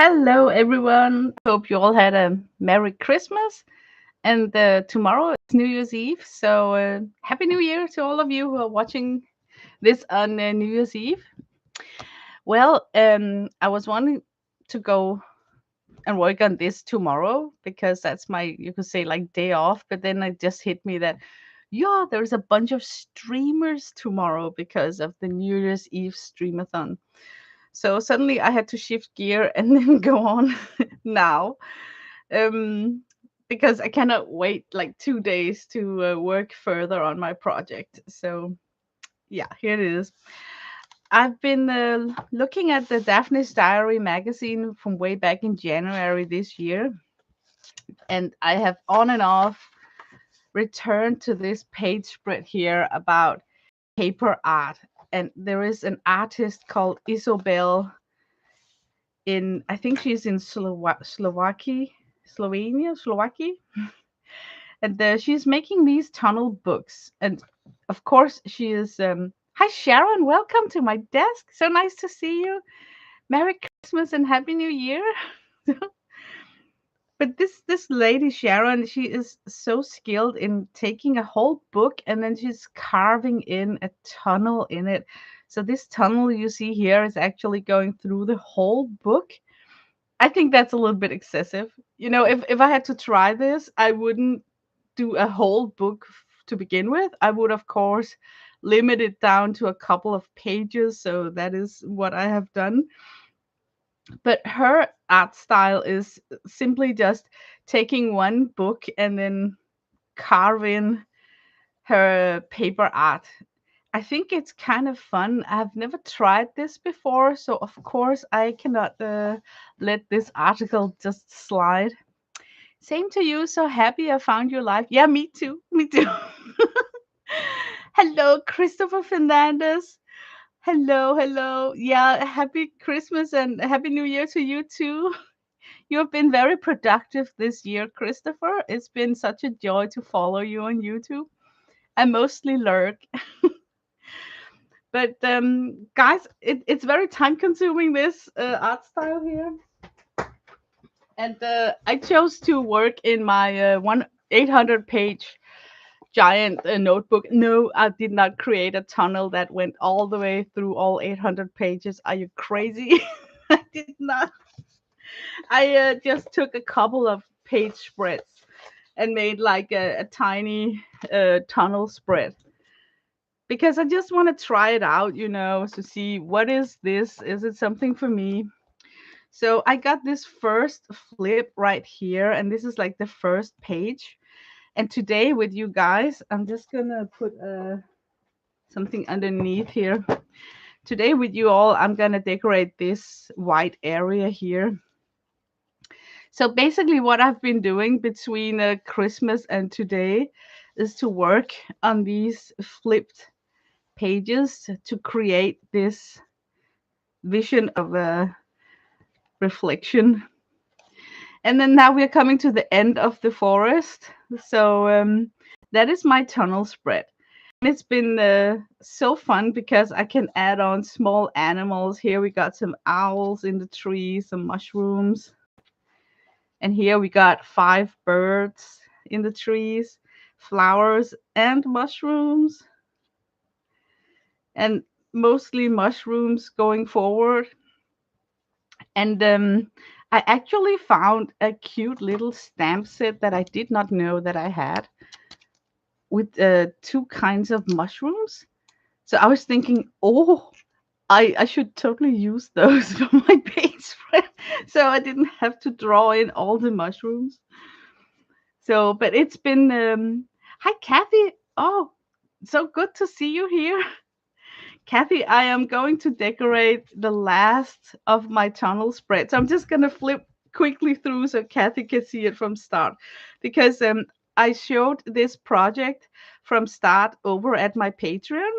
Hello, everyone. Hope you all had a Merry Christmas. And tomorrow is New Year's Eve. So, Happy New Year to all of you who are watching this on New Year's Eve. Well, I was wanting to go and work on this tomorrow because that's my, you could say, like day off. But then it just hit me that, yeah, there's a bunch of streamers tomorrow because of the New Year's Eve streamathon. So suddenly I had to shift gear and then go on now. um, because I cannot wait like 2 days to work further on my project. So yeah, here it is. I've been looking at the Daphne's Diary magazine from way back in January this year, and I have on and off returned to this page spread here about paper art. And there is an artist called Isobel in, I think she's in Slovakia, and she's making these tunnel books. And of course, she is. Hi, Sharon. Welcome to my desk. So nice to see you. Merry Christmas and Happy New Year. But this lady Sharon, she is so skilled in taking a whole book and then she's carving in a tunnel in it. So this tunnel you see here is actually going through the whole book. I think that's a little bit excessive. If I had to try this, I wouldn't do a whole book to begin with. I would, of course, limit it down to a couple of pages. So that is what I have done. But her art style is simply just taking one book and then carving her paper art. I think it's kind of fun. I've never tried this before, so of course I cannot let this article just slide. Same to you. So happy I found you live. Yeah, me too. Me too. Hello, Christopher Fernandez. Hello, hello. Yeah, happy Christmas and happy New Year to you too. You have been very productive this year, Christopher. It's been such a joy to follow you on YouTube. I mostly lurk, but guys, it's very time consuming this art style here. And I chose to work in my 800 page giant notebook. No, I did not create a tunnel that went all the way through all 800 pages. Are you crazy? I did not. I just took a couple of page spreads and made like a tiny tunnel spread because I just want to try it out, to see what is this? Is it something for me? So I got this first flip right here, and this is like the first page. And today with you guys, I'm just gonna put something underneath here. Today with you all, I'm gonna decorate this white area here. So basically, what I've been doing between Christmas and today is to work on these flipped pages to create this vision of a reflection. And then now we're coming to the end of the forest. So that is my tunnel spread. And it's been so fun because I can add on small animals. Here we got some owls in the trees, some mushrooms. And here we got 5 birds in the trees, flowers and mushrooms. And mostly mushrooms going forward. And I actually found a cute little stamp set that I did not know that I had with 2 kinds of mushrooms. So I was thinking, oh, I should totally use those for my page spread. So I didn't have to draw in all the mushrooms. So, but it's been, hi, Kathy. Oh, so good to see you here. Kathy, I am going to decorate the last of my tunnel spread. So I'm just going to flip quickly through so Kathy can see it from start. Because I showed this project from start over at my Patreon.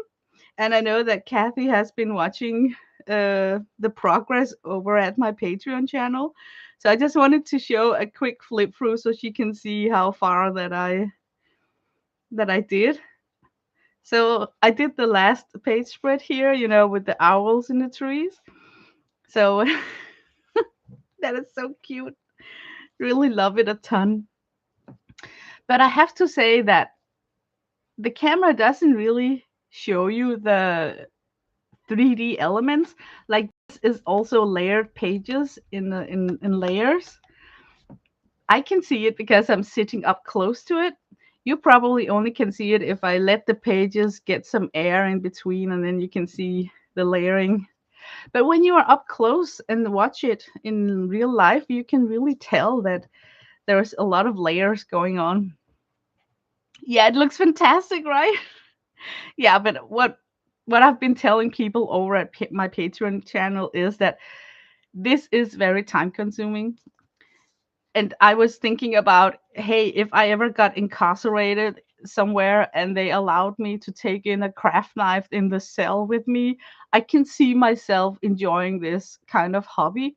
And I know that Kathy has been watching the progress over at my Patreon channel. So I just wanted to show a quick flip through so she can see how far that I did. So I did the last page spread here, with the owls in the trees. So That is so cute. Really love it a ton. But I have to say that the camera doesn't really show you the 3D elements. Like this is also layered pages in layers. I can see it because I'm sitting up close to it. You probably only can see it if I let the pages get some air in between and then you can see the layering. But when you are up close and watch it in real life, you can really tell that there's a lot of layers going on. Yeah, it looks fantastic, right? Yeah, but what I've been telling people over at my Patreon channel is that this is very time consuming. And I was thinking about, hey, if I ever got incarcerated somewhere and they allowed me to take in a craft knife in the cell with me, I can see myself enjoying this kind of hobby.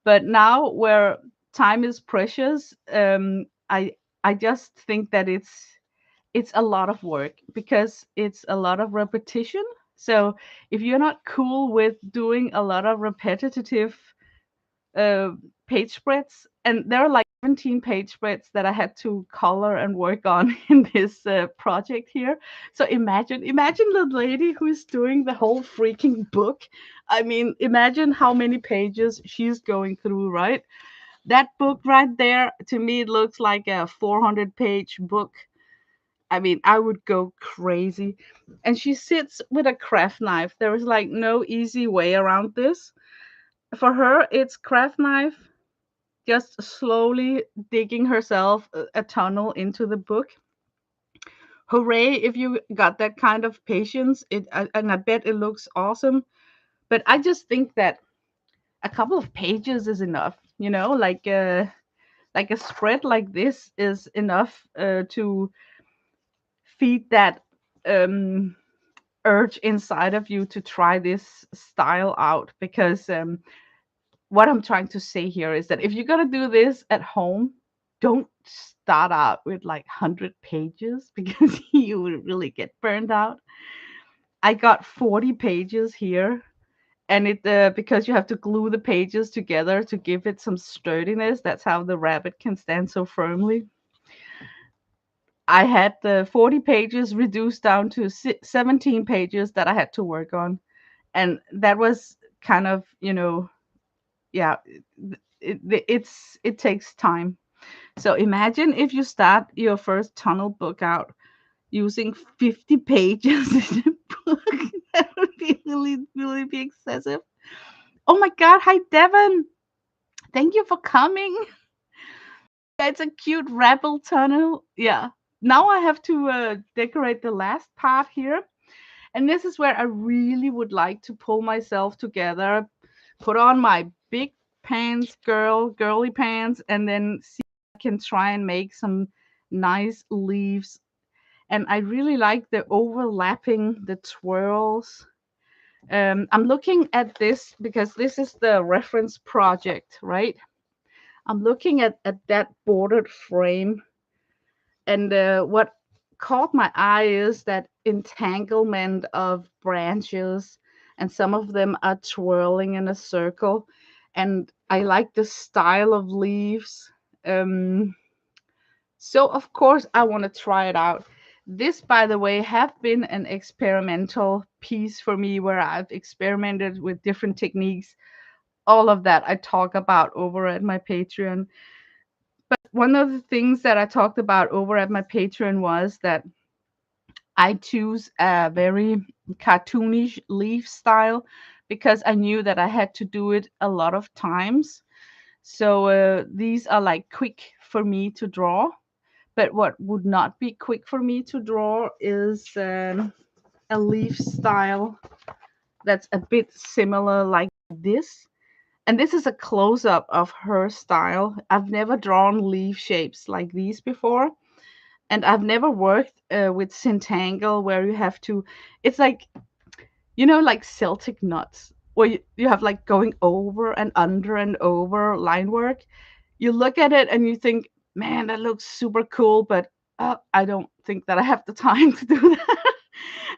But now, where time is precious, I just think that it's a lot of work because it's a lot of repetition. So if you're not cool with doing a lot of repetitive uh, page spreads, and there are like 17 page spreads that I had to color and work on in this project here. So imagine the lady who's doing the whole freaking book. I mean, imagine how many pages she's going through, right? That book right there, to me, it looks like a 400-page book. I mean, I would go crazy. And she sits with a craft knife. There is like no easy way around this. For her, it's craft knife, just slowly digging herself a tunnel into the book. Hooray if you got that kind of patience. And I bet it looks awesome. But I just think that a couple of pages is enough, like a spread like this is enough to feed that um urge inside of you to try this style out. Because what I'm trying to say here is that if you're gonna do this at home, don't start out with like 100 pages because you will really get burned out. I got 40 pages here, and it because you have to glue the pages together to give it some sturdiness. That's how the rabbit can stand so firmly. I had the 40 pages reduced down to 17 pages that I had to work on, and that was kind of, yeah, it takes time. So imagine if you start your first tunnel book out using 50 pages in a book. That would be really be excessive. Oh my god, hi Devon. Thank you for coming. Yeah, it's a cute rebel tunnel. Yeah. Now I have to decorate the last part here. And this is where I really would like to pull myself together, put on my big pants, girly pants, and then see if I can try and make some nice leaves. And I really like the overlapping, the twirls. I'm looking at this because this is the reference project, right? I'm looking at that bordered frame, and what caught my eye is that entanglement of branches, and some of them are twirling in a circle. And I like the style of leaves. Um, so of course I want to try it out. This, by the way, have been an experimental piece for me where I've experimented with different techniques. All of that I talk about over at my Patreon. But one of the things that I talked about over at my Patreon was that I choose a very cartoonish leaf style because I knew that I had to do it a lot of times. So these are like quick for me to draw. But what would not be quick for me to draw is a leaf style that's a bit similar like this. And this is a close up of her style. I've never drawn leaf shapes like these before. And I've never worked with Centangle where you have to, it's like, like Celtic nuts, where you have like going over and over line work. You look at it and you think, man, that looks super cool, but I don't think that I have the time to do that.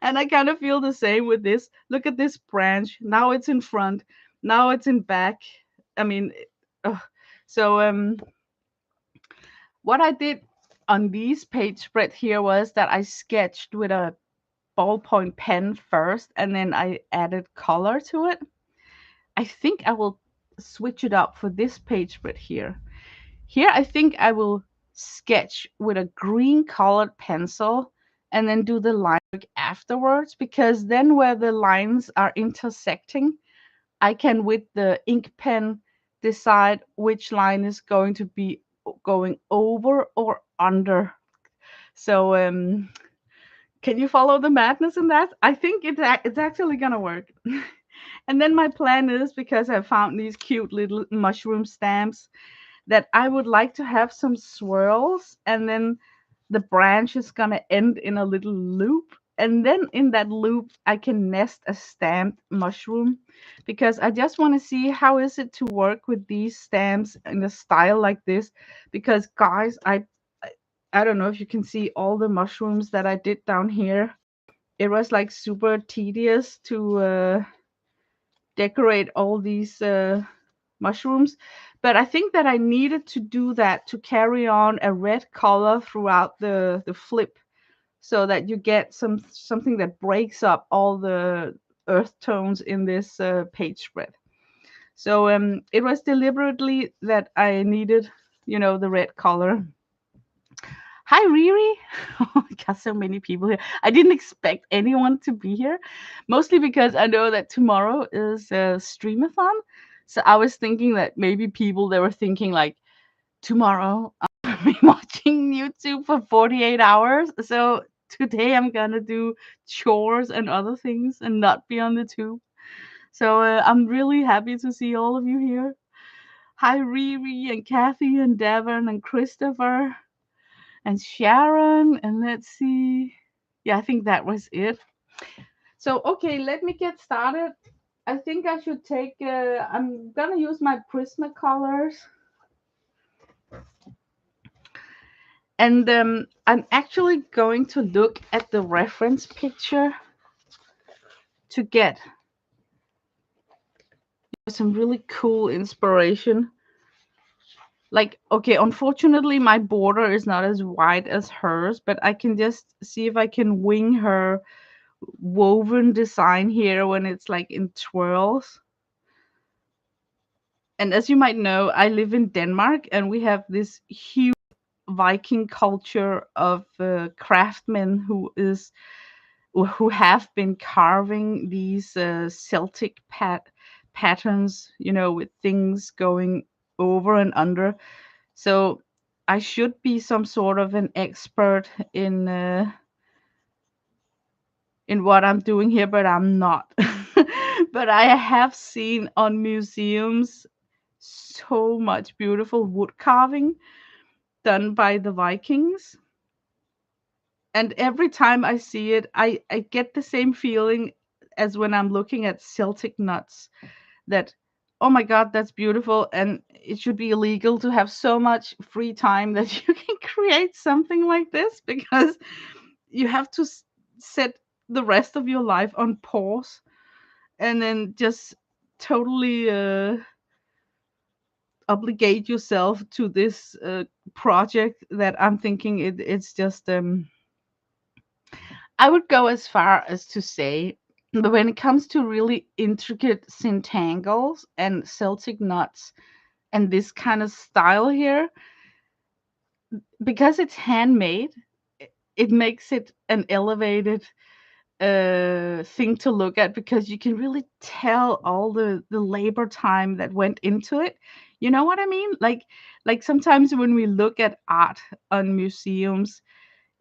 And I kind of feel the same with this. Look at this branch. Now it's in front. Now it's in back. I mean, Ugh. So what I did on these page spread here was that I sketched with a ballpoint pen first, and then I added color to it. I think I will switch it up for this page spread here. Here, I think I will sketch with a green colored pencil and then do the line work afterwards, because then where the lines are intersecting, I can, with the ink pen, decide which line is going to be going over or under. So, can you follow the madness in that? I think it's actually gonna work. And then my plan is, because I found these cute little mushroom stamps, that I would like to have some swirls, and then the branch is gonna end in a little loop. And then in that loop, I can nest a stamped mushroom, because I just want to see how is it to work with these stamps in a style like this. Because guys, I don't know if you can see all the mushrooms that I did down here. It was like super tedious to decorate all these mushrooms, but I think that I needed to do that to carry on a red color throughout the flip, so that you get something that breaks up all the earth tones in this page spread. So it was deliberately that I needed, the red color. Hi, Riri. Oh, I got so many people here. I didn't expect anyone to be here, mostly because I know that tomorrow is a streamathon. So I was thinking that maybe people, they were thinking like, tomorrow I'll be watching YouTube for 48 hours. So today I'm gonna do chores and other things and not be on the tube. So I'm really happy to see all of you here. Hi, Riri and Kathy and Devon and Christopher and Sharon, and let's see. Yeah, I think that was it. So, okay, let me get started. I think I should take, I'm gonna use my Prismacolors. And I'm actually going to look at the reference picture to get some really cool inspiration. Like, okay, unfortunately, my border is not as wide as hers, but I can just see if I can wing her woven design here when it's like in twirls. And as you might know, I live in Denmark, and we have this huge Viking culture of craftsmen who have been carving these Celtic patterns, with things going over and under. So I should be some sort of an expert in what I'm doing here, but I'm not. But I have seen on museums so much beautiful wood carving done by the Vikings. And every time I see it, I get the same feeling as when I'm looking at Celtic nuts, that, oh my God, that's beautiful. And it should be illegal to have so much free time that you can create something like this, because you have to set the rest of your life on pause, and then just totally obligate yourself to this project that I'm thinking it's just I would go as far as to say that when it comes to really intricate syntangles and Celtic knots and this kind of style here, because it's handmade, it makes it an elevated thing to look at, because you can really tell all the labor time that went into it. You know what I mean? Like sometimes when we look at art on museums,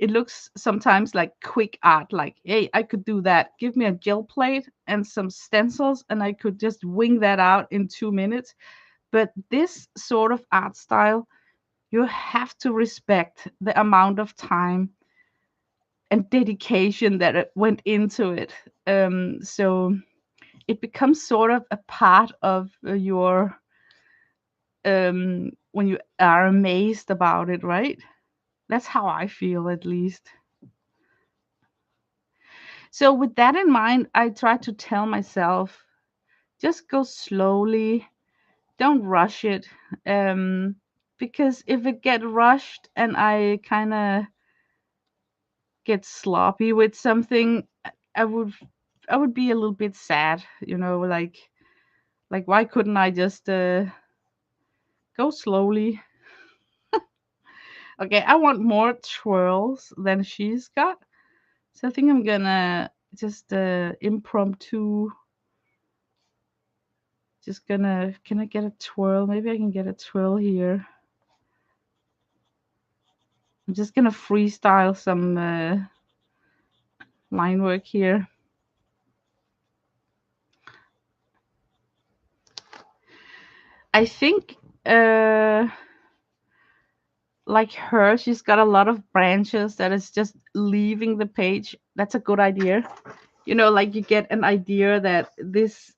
it looks sometimes like quick art, like, hey, I could do that. Give me a gel plate and some stencils, and I could just wing that out in 2 minutes. But this sort of art style, you have to respect the amount of time and dedication that it went into it. So it becomes sort of a part of your when you are amazed about it, right? That's how I feel, at least. So with that in mind, I try to tell myself, just go slowly, don't rush it. Because if it get rushed and I kind of get sloppy with something, I would I would be a little bit sad, like why couldn't I just go slowly? Okay, I want more twirls than she's got. So I think I'm gonna just impromptu. Just gonna. Can I get a twirl? Maybe I can get a twirl here. I'm just gonna freestyle some line work here. I think like her, she's got a lot of branches that is just leaving the page. That's a good idea. Like you get an idea that this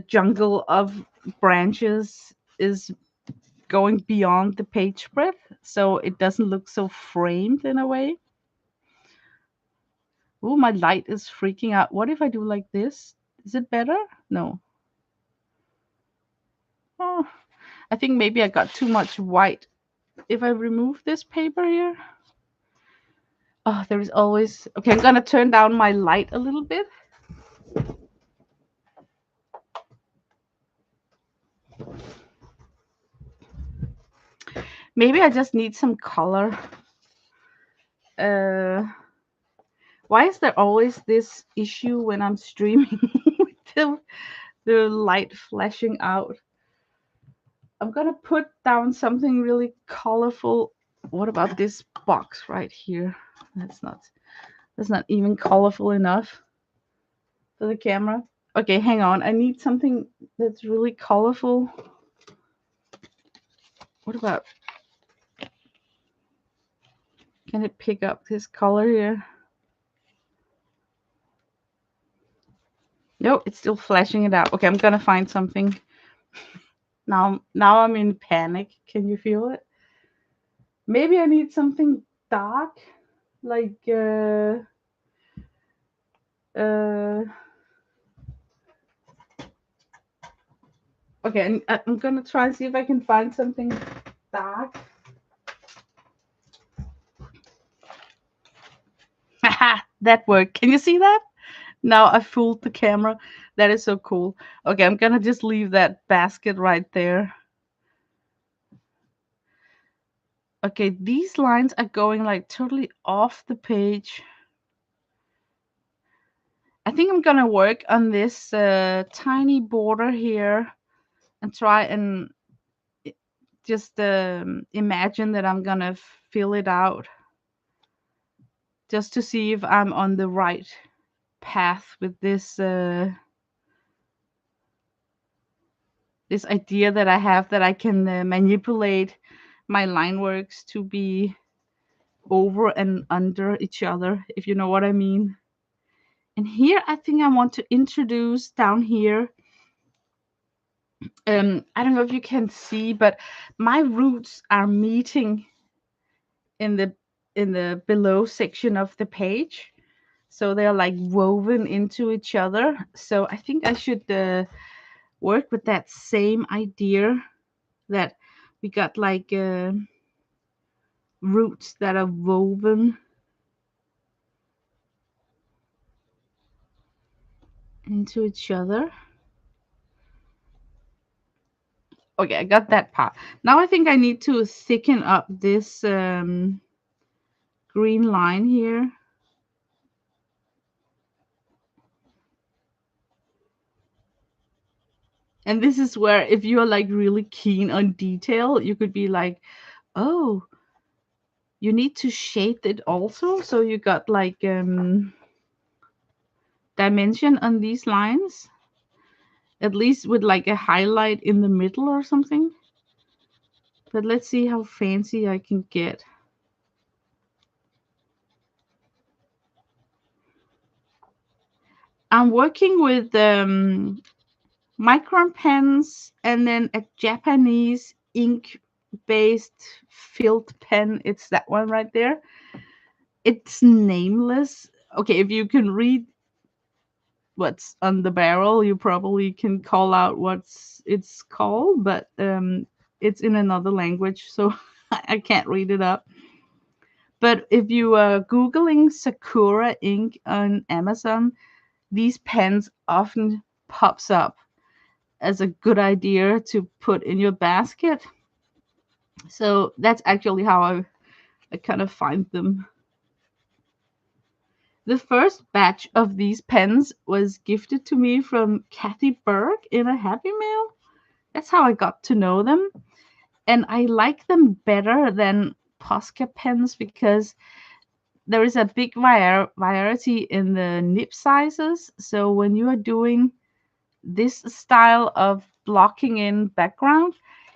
jungle of branches is going beyond the page breadth, so it doesn't look so framed in a way. Oh, my light is freaking out. What if I do like this? Is it better? No. Oh, I think maybe I got too much white. If I remove this paper here. Oh, there is always. Okay, I'm gonna turn down my light a little bit. Maybe I just need some color. Uh, why is there always this issue when I'm streaming with the light flashing out? I'm gonna put down something really colorful. What about this box right here? That's not even colorful enough for the camera. Okay, hang on. I need something that's really colorful. What about, can it pick up this color here? No, it's still flashing it out. Okay, I'm gonna find something. Now I'm in panic. Can you feel it? Maybe I need something dark, like uh okay, I'm gonna try and see if I can find something dark. Haha, that worked. Can you see that? Now I fooled the camera. That is so cool. Okay, I'm gonna just leave that basket right there. Okay, these lines are going like totally off the page. I think I'm gonna work on this tiny border here and try and just imagine that I'm gonna fill it out just to see if I'm on the right path with this idea that I have, that I can manipulate my line works to be over and under each other, if you know what I mean. And here I think I want to introduce down here, I don't know if you can see, but my roots are meeting in the below section of the page, so they're like woven into each other. So I think I should work with that same idea, that we got like roots that are woven into each other. Okay, I got that part. Now I think I need to thicken up this green line here. And this is where, if you're like really keen on detail, you could be like, oh, you need to shape it also. So you got like dimension on these lines, at least with like a highlight in the middle or something. But let's see how fancy I can get. I'm working with micron pens and then a Japanese ink based filled pen. It's that one right there. It's nameless. Okay, if you can read what's on the barrel. You probably can call out what's it's called, but it's in another language, so I can't read it up. But if you are googling Sakura ink on Amazon, these pens often pops up as a good idea to put in your basket. So that's actually how I kind of find them. The first batch of these pens was gifted to me from Kathy Berg in a Happy Mail. That's how I got to know them. And I like them better than Posca pens because there is a big variety in the nib sizes. So when you are doing this style of blocking in background,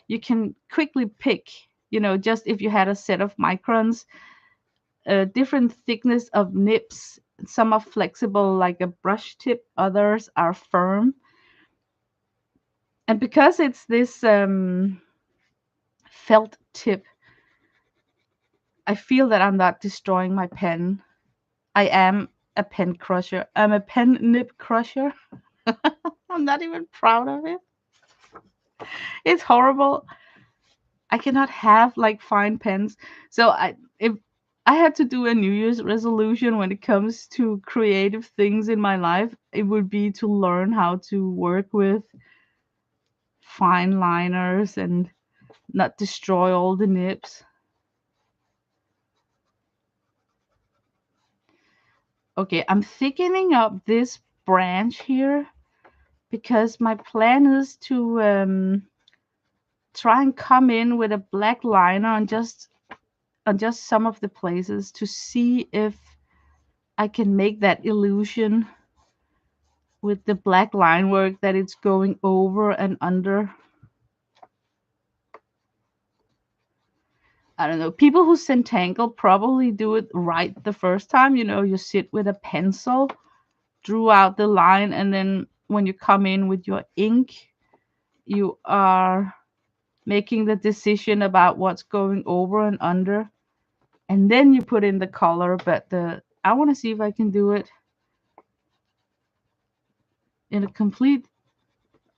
you can quickly pick, just if you had a set of microns, a different thickness of nibs. Some are flexible like a brush tip, others are firm. And because it's this felt tip, I feel that I'm not destroying my pen. I am a pen crusher. I'm a pen nib crusher. I'm not even proud of it. It's horrible. I cannot have like fine pens. So if I had to do a New Year's resolution when it comes to creative things in my life, it would be to learn how to work with fine liners and not destroy all the nibs. Okay, I'm thickening up this branch here because my plan is to try and come in with a black liner on just some of the places to see if I can make that illusion with the black line work that it's going over and under. I don't know. People who Centangle probably do it right the first time. You sit with a pencil, drew out the line, and then when you come in with your ink, you are making the decision about what's going over and under, and then you put in the color. But I want to see if I can do it in a complete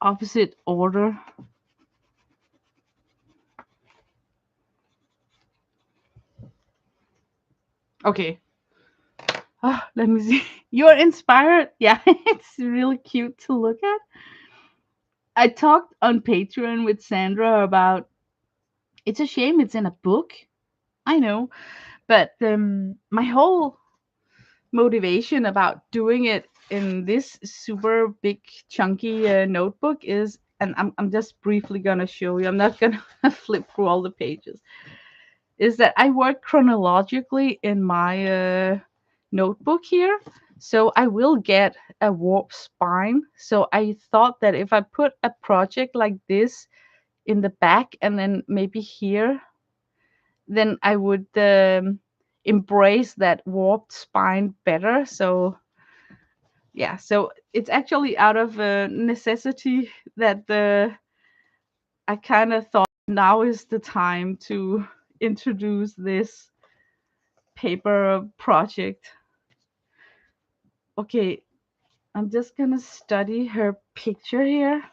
opposite order. Okay. Let me see. You're inspired. Yeah, it's really cute to look at. I talked on Patreon with Sandra about it's a shame it's in a book. I know, but my whole motivation about doing it in this super big chunky notebook is, and I'm just briefly gonna show you. I'm not gonna flip through all the pages. Is that I work chronologically in my notebook here. So I will get a warp spine. So I thought that if I put a project like this in the back and then maybe here, then I would embrace that warped spine better. So yeah, so it's actually out of necessity that I kind of thought now is the time to introduce this paper project. Okay, I'm just gonna study her picture here.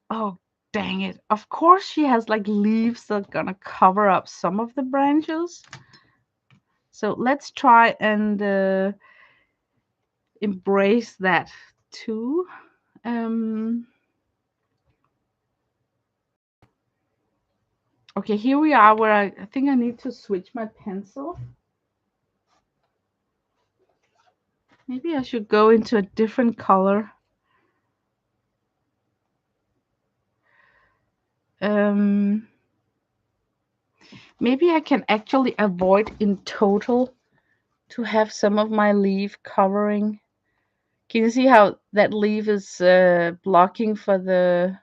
Oh, dang it. Of course she has like leaves that are gonna cover up some of the branches. So let's try and embrace that too. Um, okay, here we are where I think I need to switch my pencil. Maybe I should go into a different color. Um, Maybe I can actually avoid in total to have some of my leaf covering. Can you see how that leaf is blocking for the...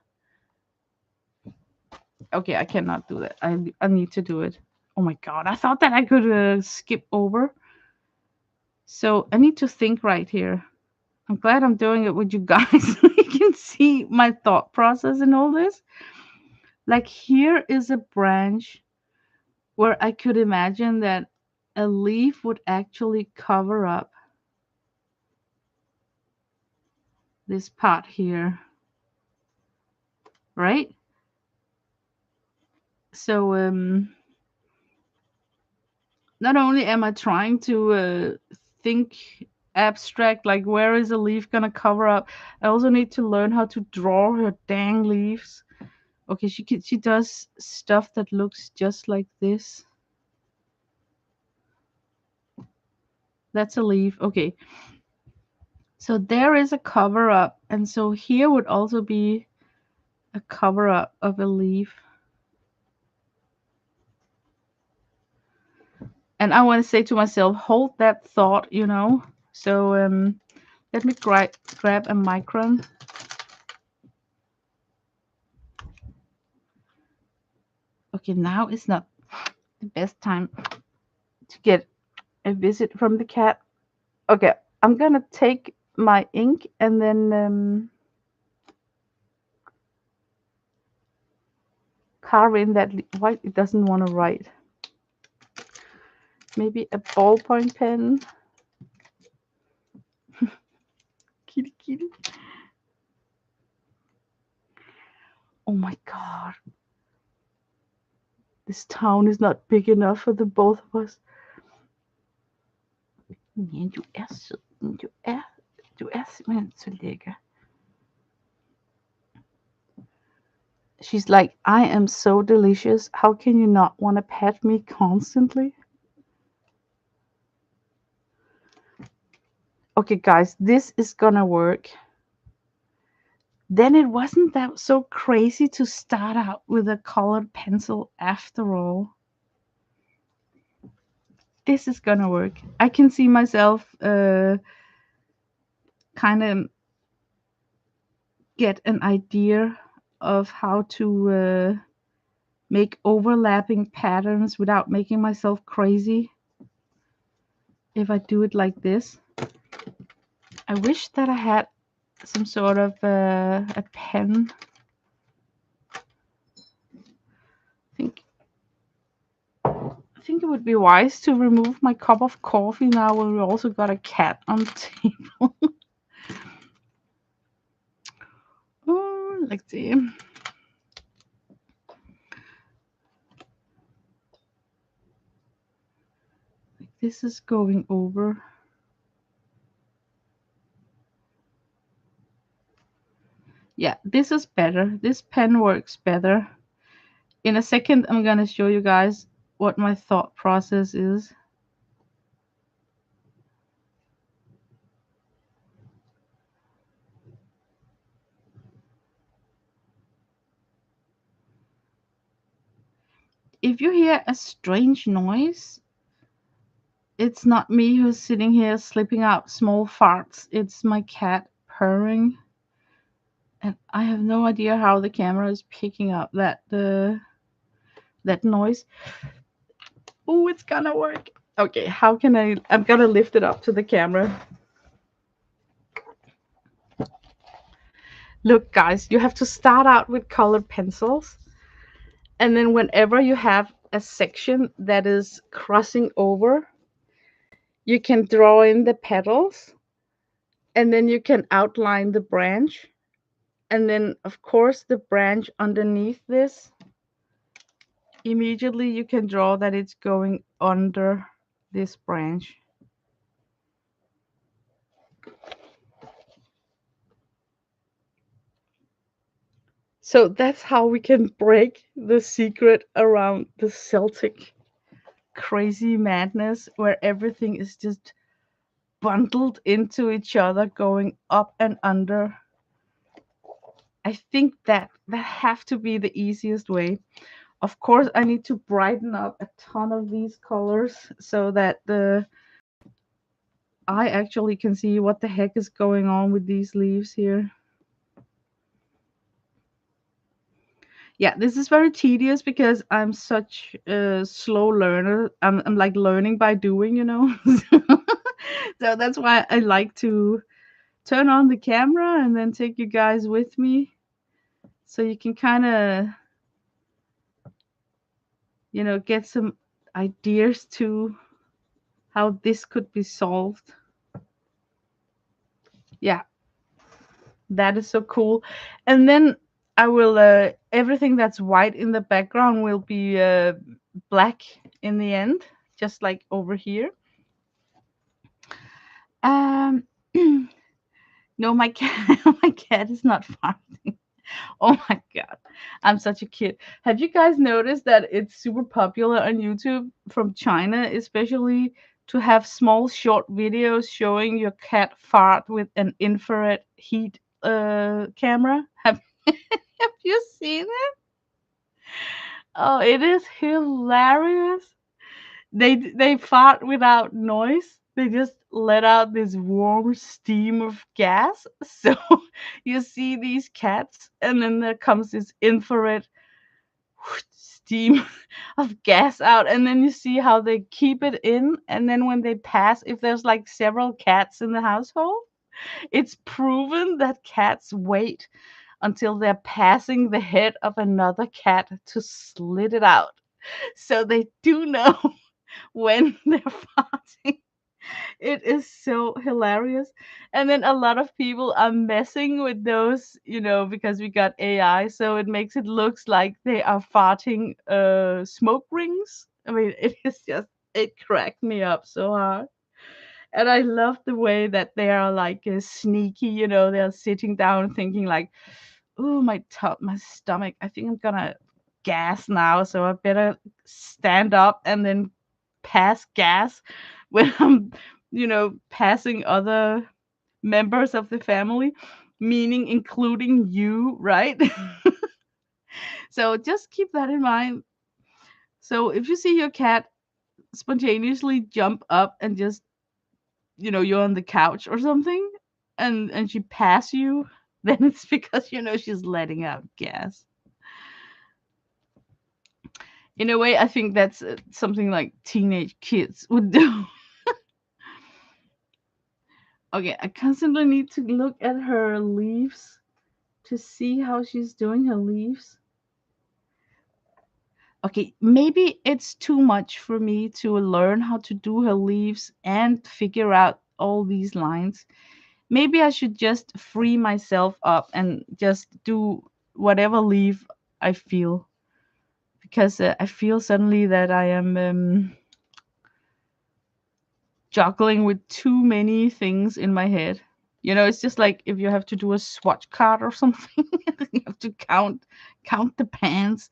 Okay, I cannot do that. I need to do it. Oh my god, I thought that I could skip over. So I need to think right here. I'm glad I'm doing it with you guys. You can see my thought process in all this. Like here is a branch where I could imagine that a leaf would actually cover up this part here, right? So not only am I trying to think abstract, like where is a leaf gonna cover up, I also need to learn how to draw her dang leaves. Okay, she does stuff that looks just like this. That's a leaf. Okay. So there is a cover up, and so here would also be a cover up of a leaf. And I want to say to myself, hold that thought, you know. So let me grab a micron. Okay, now is not the best time to get a visit from the cat. Okay, I'm gonna take my ink and then carve in that. Why it doesn't want to write? Maybe a ballpoint pen. Kitty, kitty. Oh my god. This town is not big enough for the both of us. Nej, du er sød. Du er simpelthen så lækker. She's like, I am so delicious. How can you not want to pet me constantly? Okay, guys, this is gonna work. Then it wasn't that so crazy to start out with a colored pencil after all. This is gonna work. I can see myself kind of get an idea of how to make overlapping patterns without making myself crazy if I do it like this. I wish that I had some sort of a pen. I think it would be wise to remove my cup of coffee now when we also got a cat on the table. Oh, let's see. This is going over. Yeah, this is better. This pen works better. In a second, I'm gonna show you guys what my thought process is. If you hear a strange noise, it's not me who's sitting here slipping out small farts. It's my cat purring. And I have no idea how the camera is picking up that noise. Oh, it's gonna work. Okay, how can I'm gonna lift it up to the camera. Look, guys, you have to start out with colored pencils. And then whenever you have a section that is crossing over, you can draw in the petals. And then you can outline the branch. And then, of course, the branch underneath this, immediately you can draw that it's going under this branch. So that's how we can break the secret around the Celtic crazy madness where everything is just bundled into each other, going up and under. I think that have to be the easiest way. Of course, I need to brighten up a ton of these colors so that I actually can see what the heck is going on with these leaves here. Yeah, this is very tedious because I'm such a slow learner. I'm like learning by doing, you know. So that's why I like to turn on the camera and then take you guys with me so you can kind of, you know, get some ideas to how this could be solved. Yeah. That is so cool. And then I will everything that's white in the background will be black in the end, just like over here. Um no, my cat my cat is not farting. Oh my god. I'm such a kid. Have you guys noticed that it's super popular on YouTube from China, especially to have small short videos showing your cat fart with an infrared heat camera? Have you seen it? Oh, it is hilarious. They fart without noise. They just let out this warm steam of gas. So you see these cats, and then there comes this infrared steam of gas out, and then you see how they keep it in, and then when they pass, if there's like several cats in the household, it's proven that cats wait until they're passing the head of another cat to slit it out. So they do know when they're farting. It is so hilarious. And then a lot of people are messing with those, because we got AI, so it makes it looks like they are farting smoke rings. I mean, it cracked me up so hard. And I love the way that they are like sneaky, they're sitting down thinking like, "Ooh, my stomach. I think I'm gonna gas now, so I better stand up and then pass gas when I'm, passing other members of the family, meaning including you, right?" So just keep that in mind. So if you see your cat spontaneously jump up and just, you're on the couch or something, and she pass you, then it's because she's letting out gas. In a way, I think that's something like teenage kids would do. Okay, I constantly need to look at her leaves to see how she's doing her leaves. Okay, maybe it's too much for me to learn how to do her leaves and figure out all these lines. Maybe I should just free myself up and just do whatever leaf I feel, because I feel suddenly that I am juggling with too many things in my head. It's just like if you have to do a swatch card or something, you have to count the pans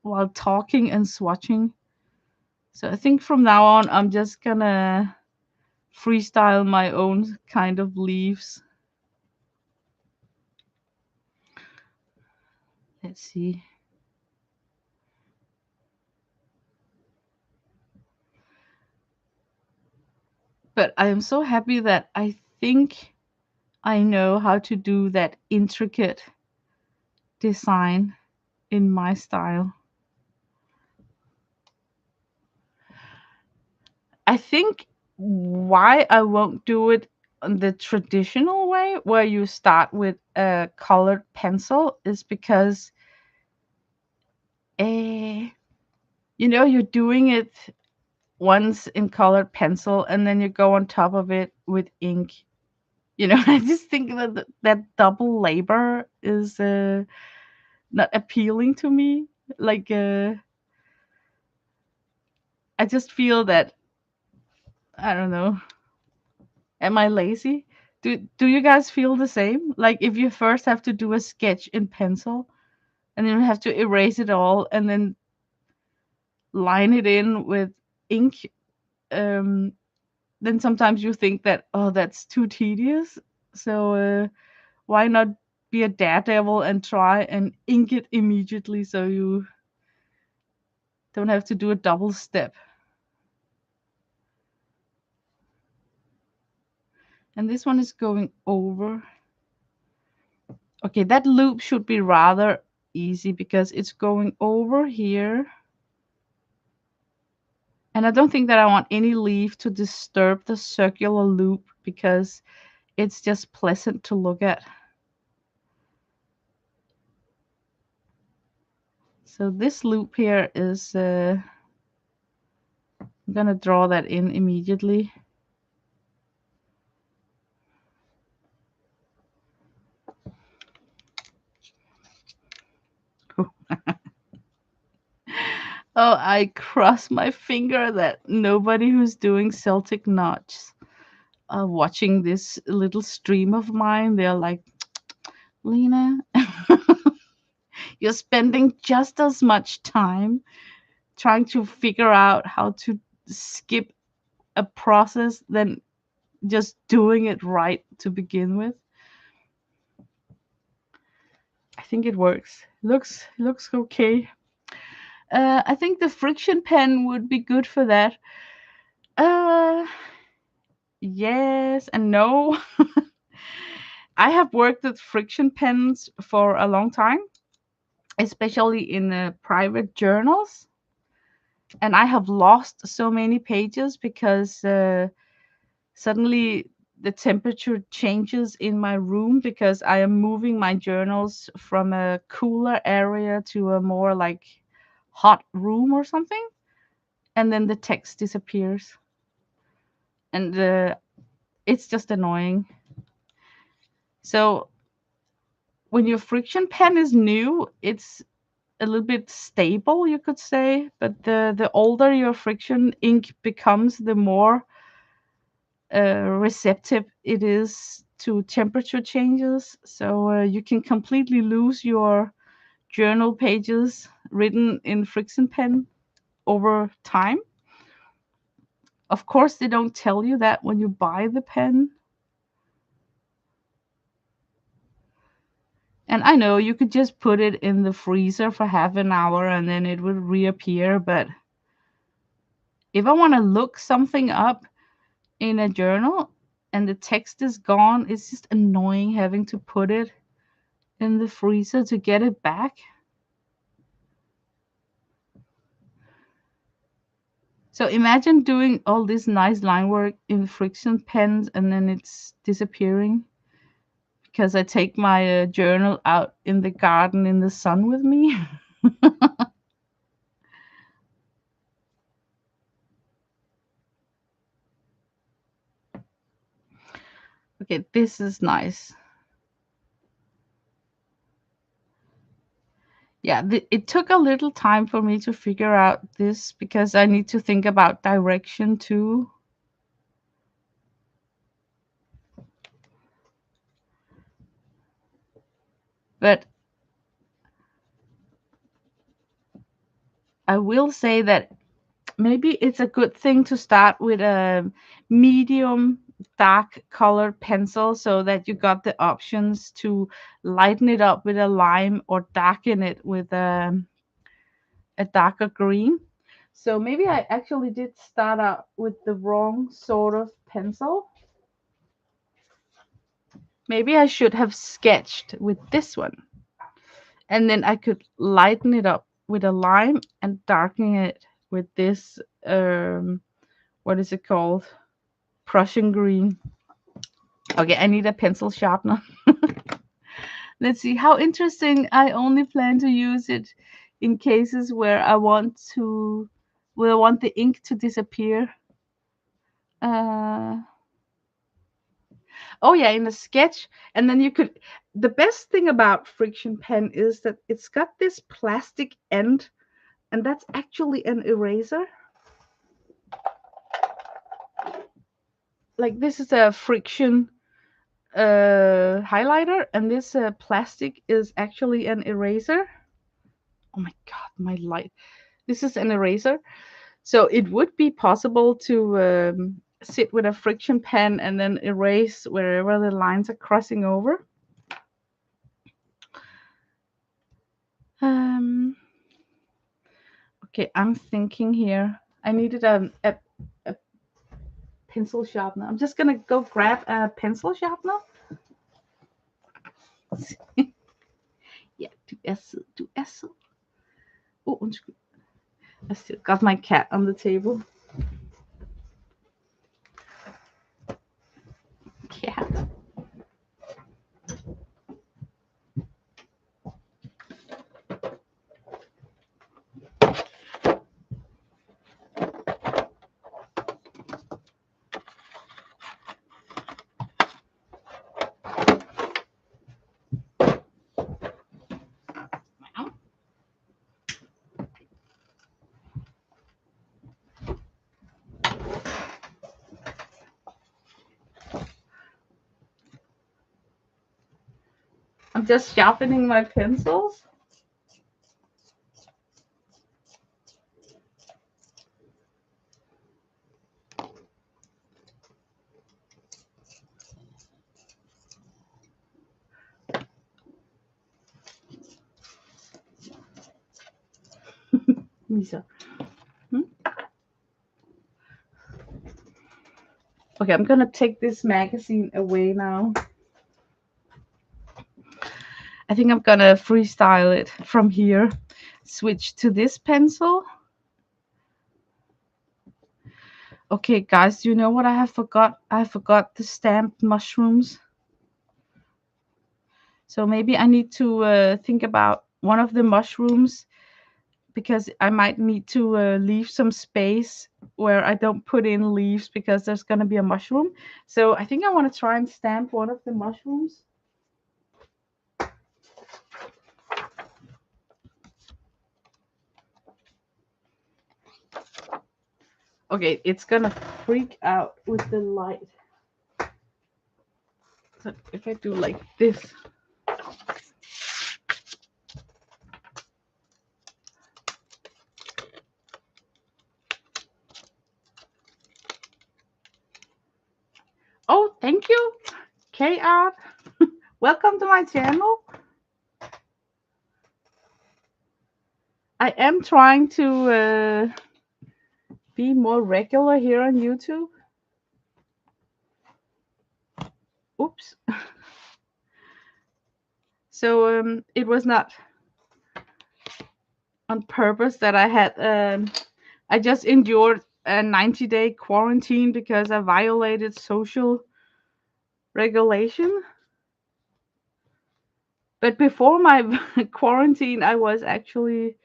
while talking and swatching. So I think from now on, I'm just gonna freestyle my own kind of leaves. Let's see. But I am so happy that I think I know how to do that intricate design in my style. I think why I won't do it on the traditional way, where you start with a colored pencil, is because eh, you're doing it once in colored pencil, and then you go on top of it with ink. I just think that that double labor is not appealing to me. Like, I just feel that, I don't know. Am I lazy? Do you guys feel the same? Like if you first have to do a sketch in pencil, and then you have to erase it all and then line it in with ink, um, then sometimes you think that, oh, that's too tedious. So why not be a daredevil and try and ink it immediately, so you don't have to do a double step. And this one is going over. Okay, that loop should be rather easy because it's going over here. And I don't think that I want any leaf to disturb the circular loop, because it's just pleasant to look at. So this loop here is, I'm gonna draw that in immediately. Oh, I cross my finger that nobody who's doing Celtic knots watching this little stream of mine, they're like, Lena, you're spending just as much time trying to figure out how to skip a process than just doing it right to begin with. I think it works. Looks okay. I think the friction pen would be good for that. Uh, yes and no. I have worked with friction pens for a long time, especially in private journals, and I have lost so many pages because suddenly the temperature changes in my room because I am moving my journals from a cooler area to a more like hot room or something, and then the text disappears, and it's just annoying. So when your friction pen is new, it's a little bit stable, you could say, but the older your friction ink becomes, the more receptive it is to temperature changes. So you can completely lose your journal pages written in friction pen over time. Of course, they don't tell you that when you buy the pen. And I know you could just put it in the freezer for half an hour and then it would reappear. But if I want to look something up in a journal and the text is gone, it's just annoying having to put it in the freezer to get it back. So imagine doing all this nice line work in friction pens and then it's disappearing because I take my journal out in the garden in the sun with me. Okay, this is nice. Yeah, it took a little time for me to figure out this because I need to think about direction too. But I will say that maybe it's a good thing to start with a medium dark colored pencil so that you got the options to lighten it up with a lime or darken it with a darker green. So maybe I actually did start out with the wrong sort of pencil. Maybe I should have sketched with this one. And then I could lighten it up with a lime and darken it with this what is it called? Prussian green. Okay, I need a pencil sharpener. Let's see how interesting. I only plan to use it in cases where I want the ink to disappear. Uh, oh yeah, in a sketch, and then you could. The best thing about friction pen is that it's got this plastic end, and that's actually an eraser. Like this is a friction highlighter, and this plastic is actually an eraser. Oh my god, my light. This is an eraser. So it would be possible to sit with a friction pen and then erase wherever the lines are crossing over. Um, okay, I'm thinking here. I needed a pencil sharpener. I'm just gonna go grab a pencil sharpener. Ja, du er sød. Oh, undskyld. I still got my cat on the table. Cat. I'm just sharpening my pencils. Misa. Okay, I'm gonna take this magazine away now. I think I'm gonna freestyle it from here. Switch to this pencil. Okay, guys, do you know what I have forgot? I forgot the stamped mushrooms. So maybe I need to think about one of the mushrooms, because I might need to leave some space where I don't put in leaves because there's going to be a mushroom. So I think I want to try and stamp one of the mushrooms. Okay, it's going to freak out with the light. So if I do like this. Oh, thank you, K-Art. Welcome to my channel. I am trying to be more regular here on YouTube. Oops. So it was not on purpose that I had I just endured a 90-day quarantine because I violated social regulation. But before my quarantine, I was actually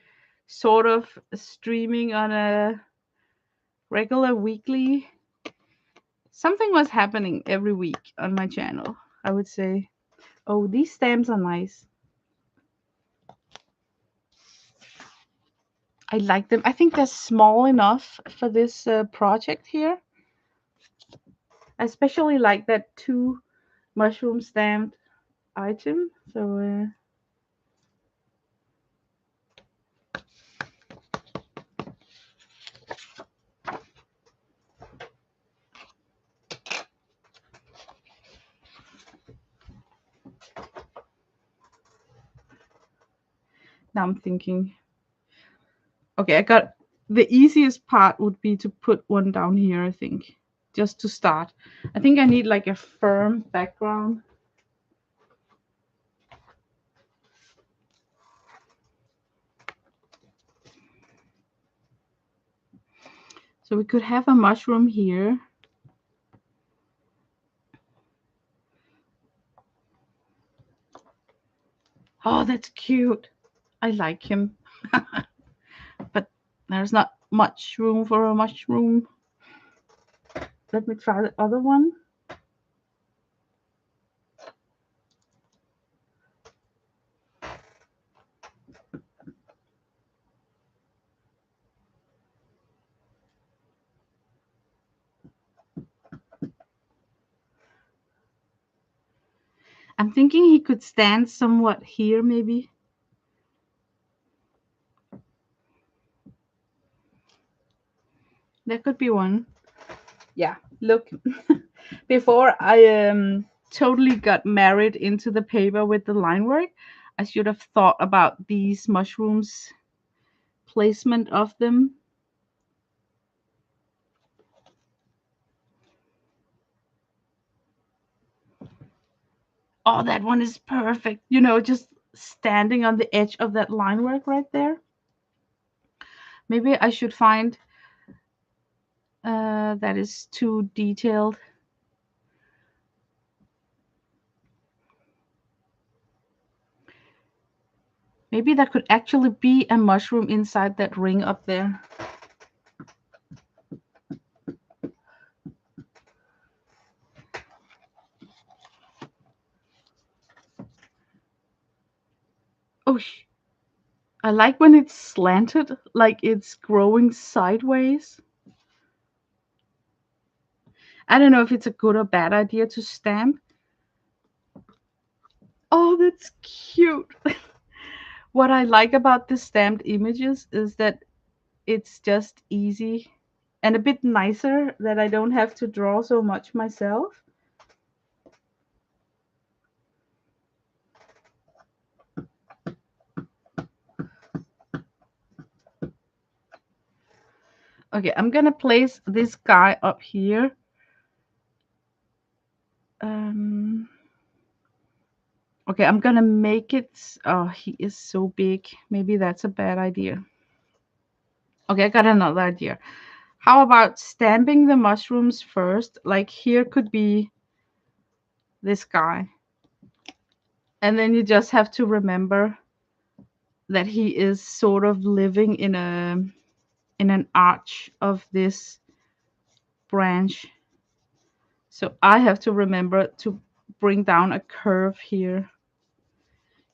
sort of streaming on a regular weekly. Something was happening every week on my channel, I would say. Oh, these stamps are nice. I like them. I think they're small enough for this project here. I especially like that 2 mushroom stamped item. So now I'm thinking, okay, I got the easiest part would be to put one down here, I think, just to start. I think I need like a firm background. So we could have a mushroom here. Oh, that's cute. I like him. But there's not much room for a mushroom. Let me try the other one. I'm thinking he could stand somewhat here, maybe. That could be one. Yeah, look. Before I totally got married into the paper with the line work, I should have thought about these mushrooms, placement of them. Oh, that one is perfect. You know, just standing on the edge of that line work right there. Maybe I should find that is too detailed. Maybe there could actually be a mushroom inside that ring up there. Oh, I like when it's slanted, like it's growing sideways. I don't know if it's a good or bad idea to stamp. Oh, that's cute. What I like about the stamped images is that it's just easy and a bit nicer that I don't have to draw so much myself. Okay, I'm gonna place this guy up here. Um, okay, I'm gonna make it. Oh, he is so big. Maybe that's a bad idea. Okay, I got another idea. How about stamping the mushrooms first? Like here could be this guy. And then you just have to remember that he is sort of living in an arch of this branch. So I have to remember to bring down a curve here.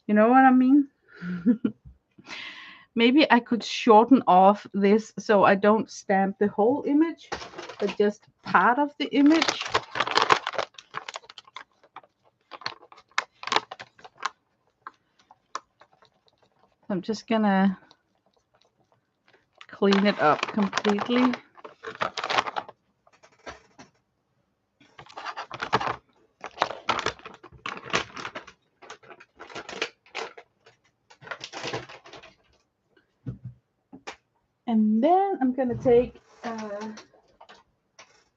You know what I mean? Maybe I could shorten off this so I don't stamp the whole image, but just part of the image. I'm just gonna clean it up completely. And then I'm gonna take a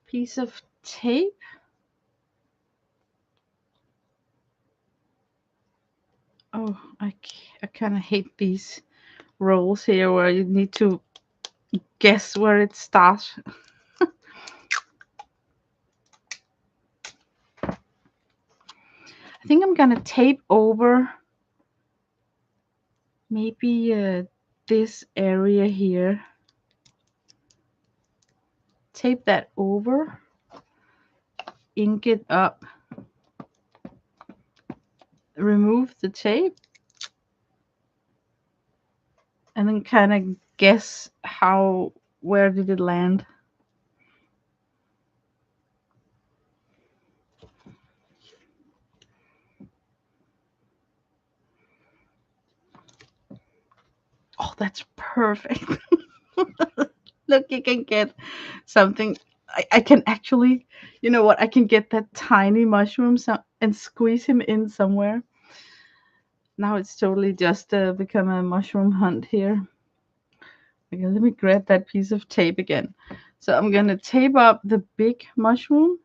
piece of tape. Oh, I kind of hate these rolls here where you need to guess where it starts. I think I'm gonna tape over maybe this area here. Tape that over, ink it up, remove the tape, and then kind of guess where did it land. Oh, that's perfect. Look, you can get something. I can actually, you know what? I can get that tiny mushroom and squeeze him in somewhere. Now it's totally just become a mushroom hunt here. Okay, let me grab that piece of tape again. So I'm gonna tape up the big mushroom.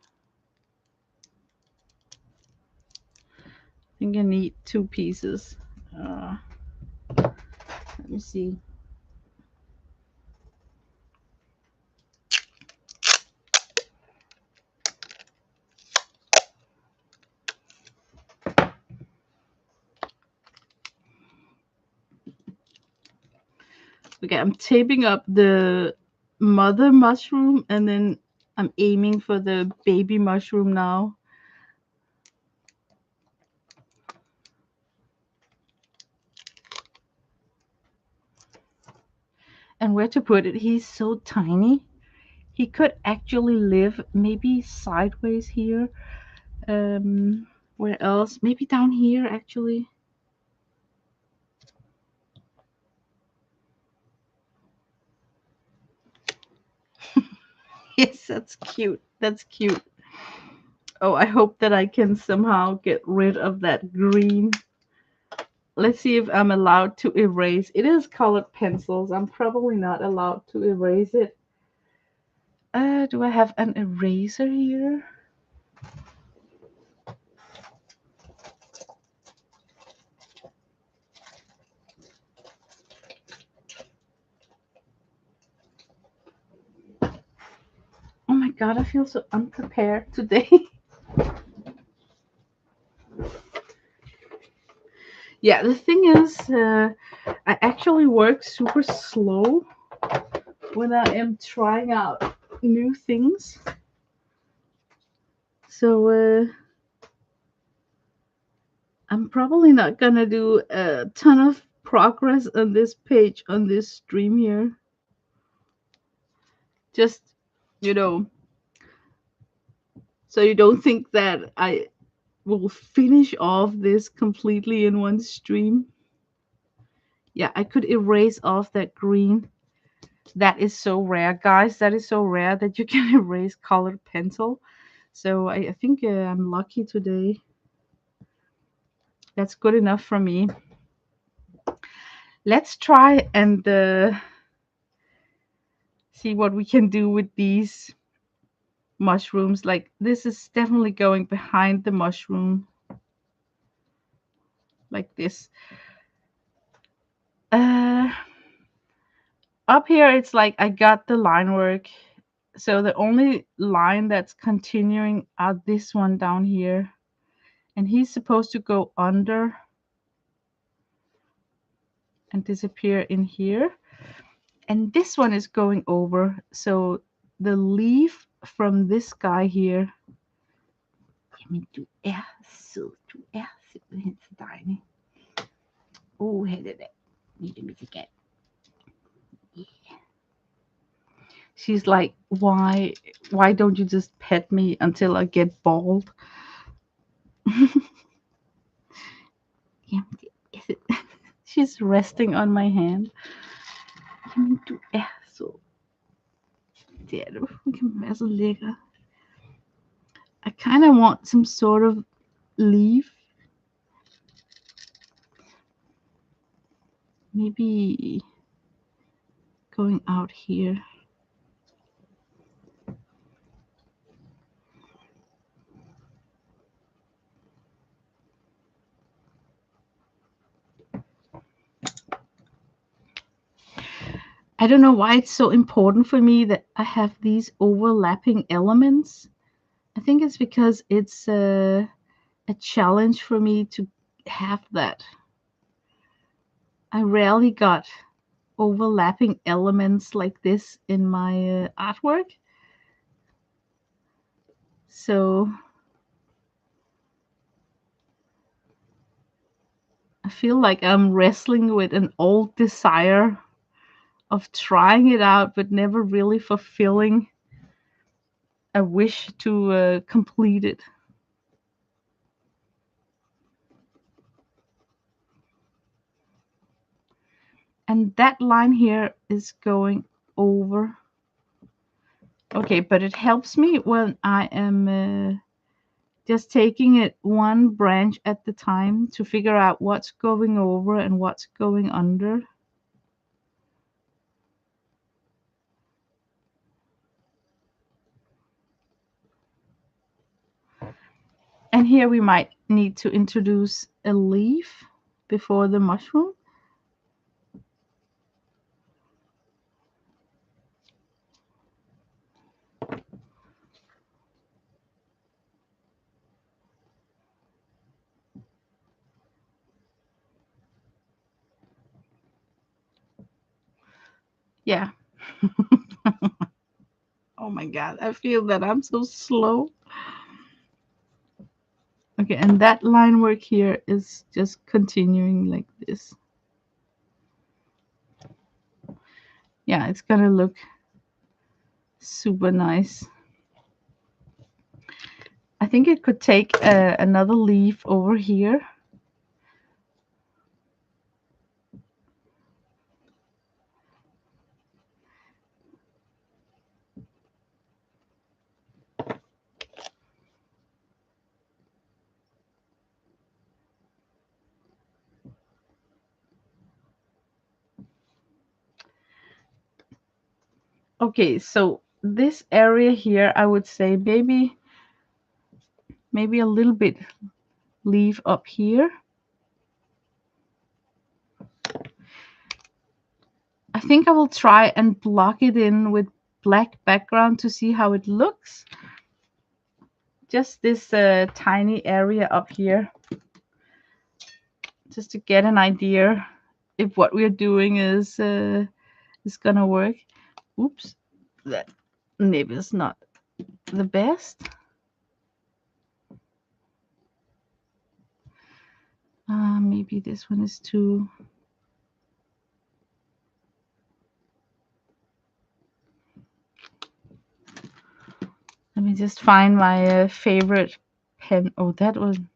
I think I need two pieces. Let me see. Okay, I'm taping up the mother mushroom and then I'm aiming for the baby mushroom now. And where to put it? He's so tiny. He could actually live maybe sideways here. Where else? Maybe down here actually. Yes, that's cute. That's cute. Oh, I hope that I can somehow get rid of that green. Let's see if I'm allowed to erase. It is colored pencils. I'm probably not allowed to erase it. Do I have an eraser here? Oh my god, I feel so unprepared today. Yeah, the thing is, I actually work super slow when I am trying out new things. So, I'm probably not gonna do a ton of progress on this page on this stream here. Just, you know, so you don't think that I will finish off this completely in one stream. Yeah, I could erase off that green. That is so rare, guys. That is so rare that you can erase colored pencil. So I think I'm lucky today. That's good enough for me. Let's try and see what we can do with these mushrooms. Like, this is definitely going behind the mushroom, like this. Up here it's like I got the line work, so the only line that's continuing are this one down here, and he's supposed to go under and disappear in here, and this one is going over, so the leaf from this guy here. Jamen, du er sød. Du er simpelthen så dejlig. Hey, det der. Lille Michigan. Yeah. She's like, why don't you just pet me until I get bald? Jamen, det er det. She's resting on my hand. Jamen, du er så. Det er du. Hun kan være så lækker. I kind of want some sort of leaf. Maybe going out here. I don't know why it's so important for me that I have these overlapping elements. I think it's because it's a challenge for me to have that. I rarely got overlapping elements like this in my artwork. So I feel like I'm wrestling with an old desire of trying it out, but never really fulfilling a wish to complete it. And that line here is going over. Okay, but it helps me when I am just taking it one branch at the time to figure out what's going over and what's going under. And here we might need to introduce a leaf before the mushroom. Yeah. Oh my God, I feel that I'm so slow. Okay, and that line work here is just continuing like this. Yeah, it's gonna look super nice. I think it could take another leaf over here. Okay, so this area here, I would say maybe a little bit leaf up here. I think I will try and block it in with black background to see how it looks. Just this tiny area up here, just to get an idea if what we're doing is gonna work. Oops, that nib is not the best. Maybe this one is too. Let me just find my favorite pen. Oh, that one.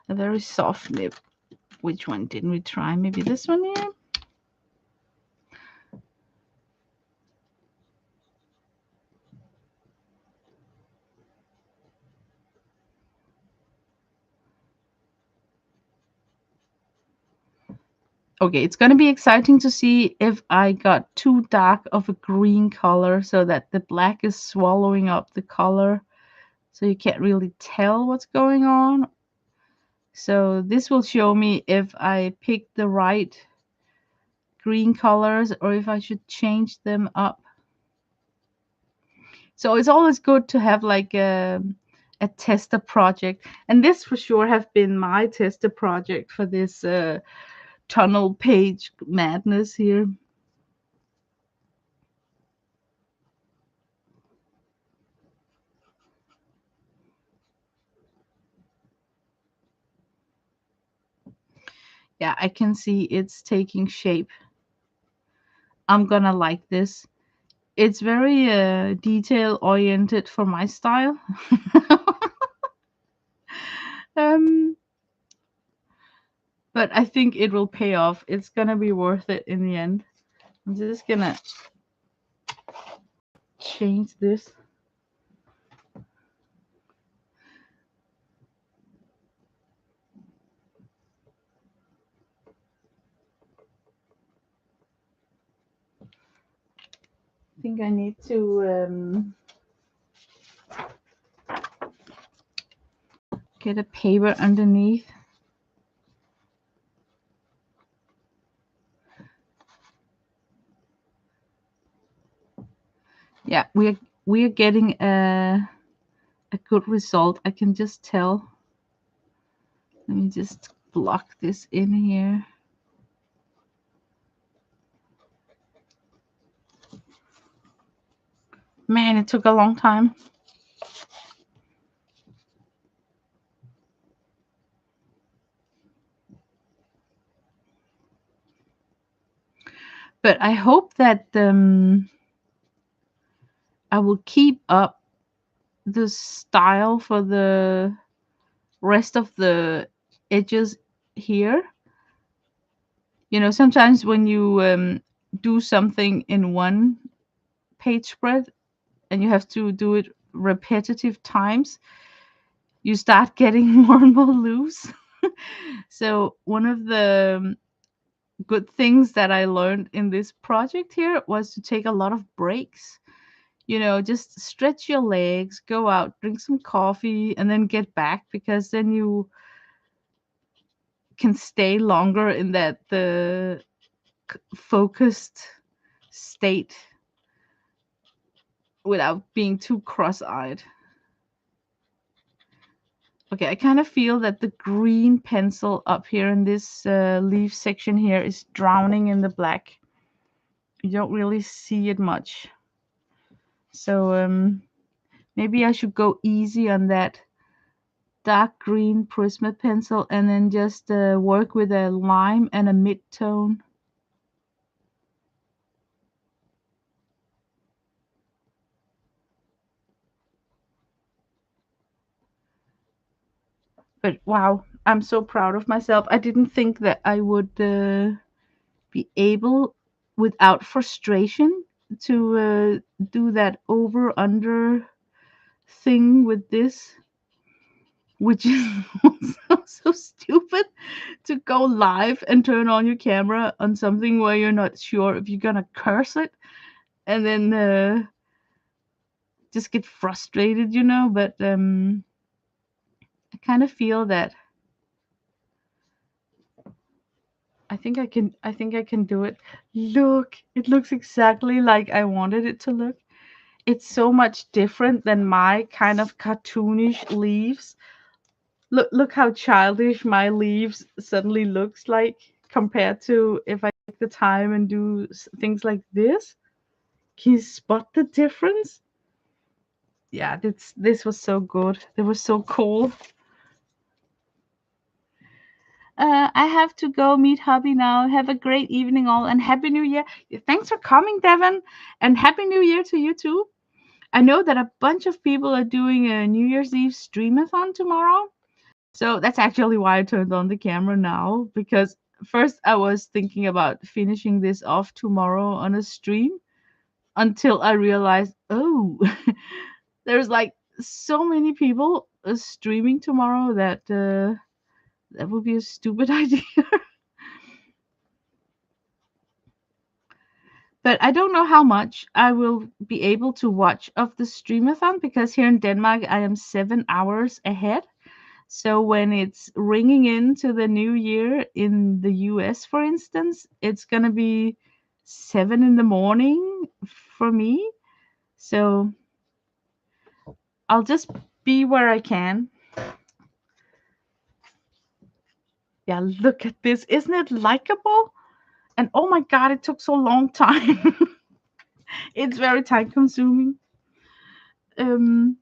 A very soft nib. Which one didn't we try? Maybe this one here? Okay, it's going to be exciting to see if I got too dark of a green color so that the black is swallowing up the color, so you can't really tell what's going on. So this will show me if I picked the right green colors or if I should change them up. So it's always good to have like a tester project, and this for sure have been my tester project for this tunnel page madness here. Yeah, I can see it's taking shape. I'm gonna like this. It's very detail oriented for my style. um, but I think it will pay off. It's gonna be worth it in the end. I'm just gonna change this. I think I need to get a paper underneath. Yeah, we're getting a good result. I can just tell. Let me just block this in here. Man, it took a long time. But I hope that I will keep up the style for the rest of the edges here. You know, sometimes when you do something in one page spread and you have to do it repetitive times, you start getting more and more loose. So one of the good things that I learned in this project here was to take a lot of breaks. You know, just stretch your legs, go out, drink some coffee, and then get back, because then you can stay longer in that the focused state without being too cross-eyed. Okay, I kind of feel that the green pencil up here in this leaf section here is drowning in the black. You don't really see it much. So maybe I should go easy on that dark green Prisma pencil and then just work with a lime and a mid-tone. But wow, I'm so proud of myself. I didn't think that I would be able, without frustration, to do that over under thing with this, which is so stupid, to go live and turn on your camera on something where you're not sure if you're gonna curse it, and then just get frustrated, you know. But I kind of feel that I think I can do it. Look, it looks exactly like I wanted it to look. It's so much different than my kind of cartoonish leaves. Look how childish my leaves suddenly looks like compared to if I take the time and do things like this. Can you spot the difference? Yeah, this was so good. It was so cool. I have to go meet hubby now. Have a great evening, all, and happy new year. Thanks for coming, Devin, and happy new year to you too. I know that a bunch of people are doing a New Year's Eve streamathon tomorrow. So that's actually why I turned on the camera now, because first I was thinking about finishing this off tomorrow on a stream until I realized, oh, there's like so many people streaming tomorrow that that would be a stupid idea. But I don't know how much I will be able to watch of the streamathon, because here in Denmark I am 7 hours ahead. So when it's ringing into the new year in the US, for instance, it's gonna be 7 in the morning for me. So I'll just be where I can. Yeah, look at this. Isn't it likable? And oh my god, it took so long time. It's very time consuming. Um,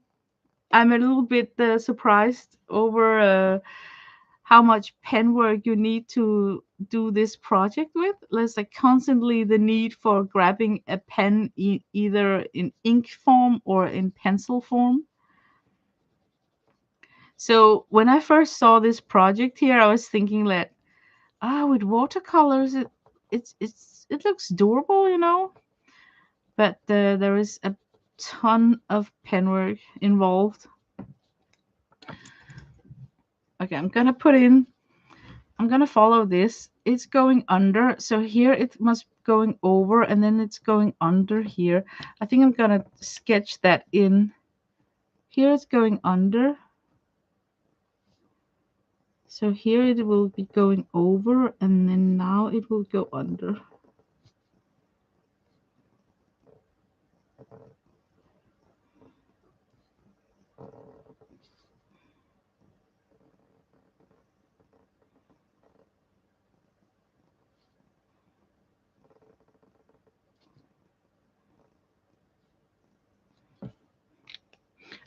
I'm a little bit surprised over how much pen work you need to do this project with. There's like constantly the need for grabbing a pen either in ink form or in pencil form. So when I first saw this project here, I was thinking that with watercolors it looks durable, but there is a ton of pen work involved. Okay, I'm gonna follow this. It's going under, so here it must going over, and then it's going under here. I think I'm gonna sketch that in. Here it's going under. So here it will be going over, and then now it will go under.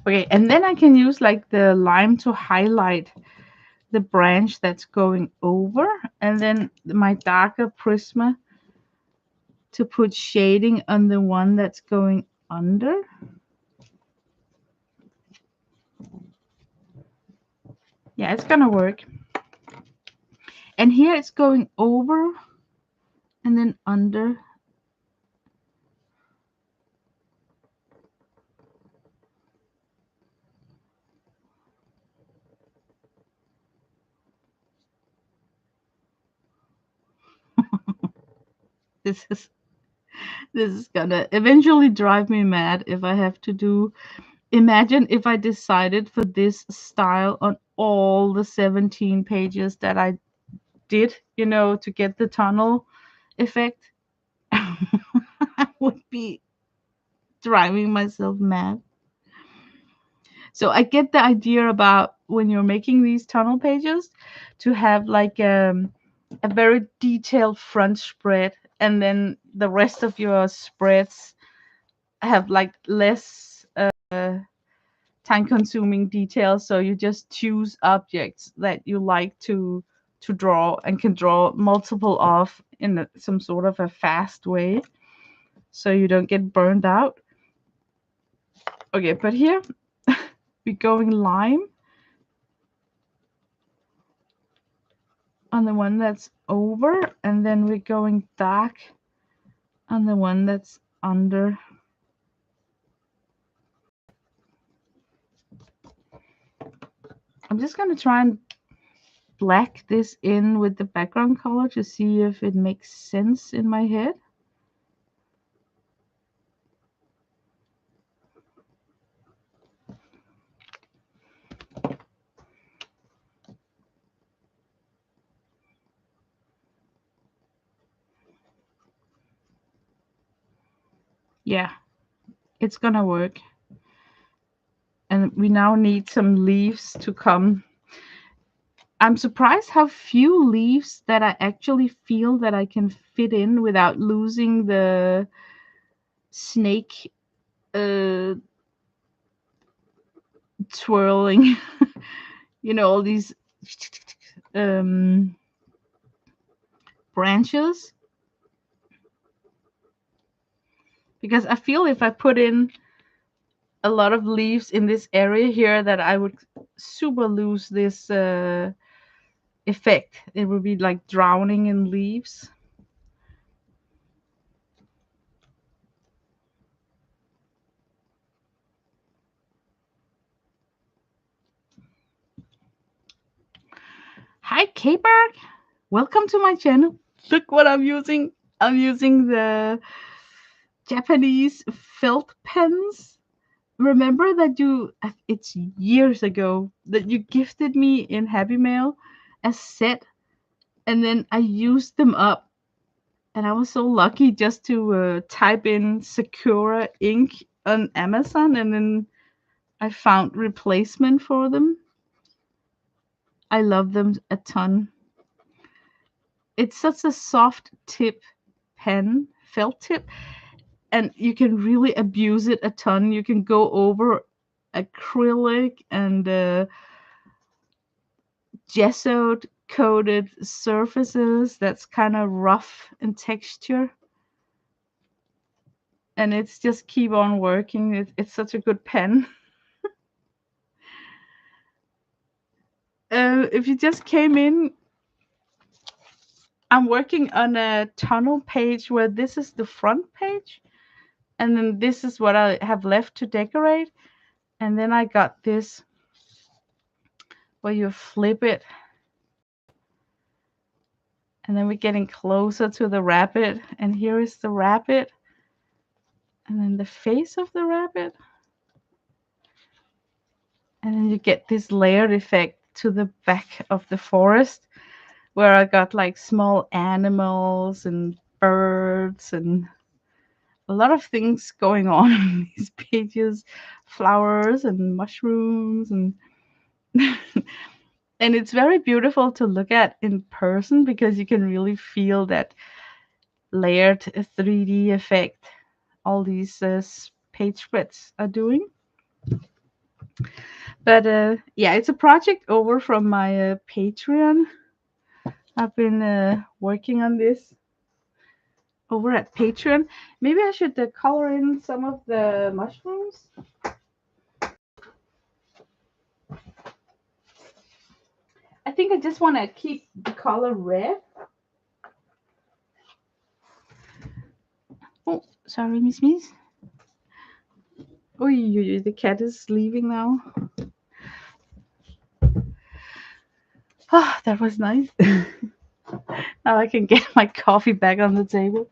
Okay, and then I can use like the lime to highlight the branch that's going over, and then my darker Prisma to put shading on the one that's going under. Yeah, it's gonna work. And here it's going over and then under. This is this is gonna eventually drive me mad if I have to do. Imagine if I decided for this style on all the 17 pages that I did, to get the tunnel effect. I would be driving myself mad. So I get the idea about when you're making these tunnel pages to have like a very detailed front spread, and then the rest of your spreads have like less time consuming details, so you just choose objects that you like to draw and can draw multiple of in some sort of a fast way, so you don't get burned out. Okay, but here we're going lime on the one that's over, and then we're going dark on the one that's under. I'm just going to try and black this in with the background color to see if it makes sense in my head. Yeah, it's gonna work. And we now need some leaves to come. I'm surprised how few leaves that I actually feel that I can fit in without losing the snake uh, twirling. All these um, branches. Because I feel if I put in a lot of leaves in this area here that I would super lose this effect. It would be like drowning in leaves. Hi, K-Berg. Welcome to my channel. Look what I'm using. I'm using the Japanese felt pens. Remember that it's years ago that you gifted me in Happy Mail a set, and then I used them up. And I was so lucky just to type in Sakura ink on Amazon, and then I found replacement for them. I love them a ton. It's such a soft tip pen, felt tip, and you can really abuse it a ton. You can go over acrylic and gesso coated surfaces that's kind of rough in texture, and it's just keep on working. It's such a good pen. If you just came in, I'm working on a tunnel page where this is the front page, and then this is what I have left to decorate. And then I got this where you flip it, and then we're getting closer to the rabbit. And here is the rabbit, and then the face of the rabbit. And then you get this layered effect to the back of the forest where I got like small animals and birds and a lot of things going on in these pages, flowers and mushrooms and and it's very beautiful to look at in person because you can really feel that layered 3D effect all these page spreads are doing. But yeah, it's a project over from my Patreon. I've been working on this over at Patreon. Maybe I should color in some of the mushrooms. I think I just want to keep the color red. Oh, sorry, Miss Miss. Oh, the cat is leaving now. Ah, that was nice. Now I can get my coffee back on the table.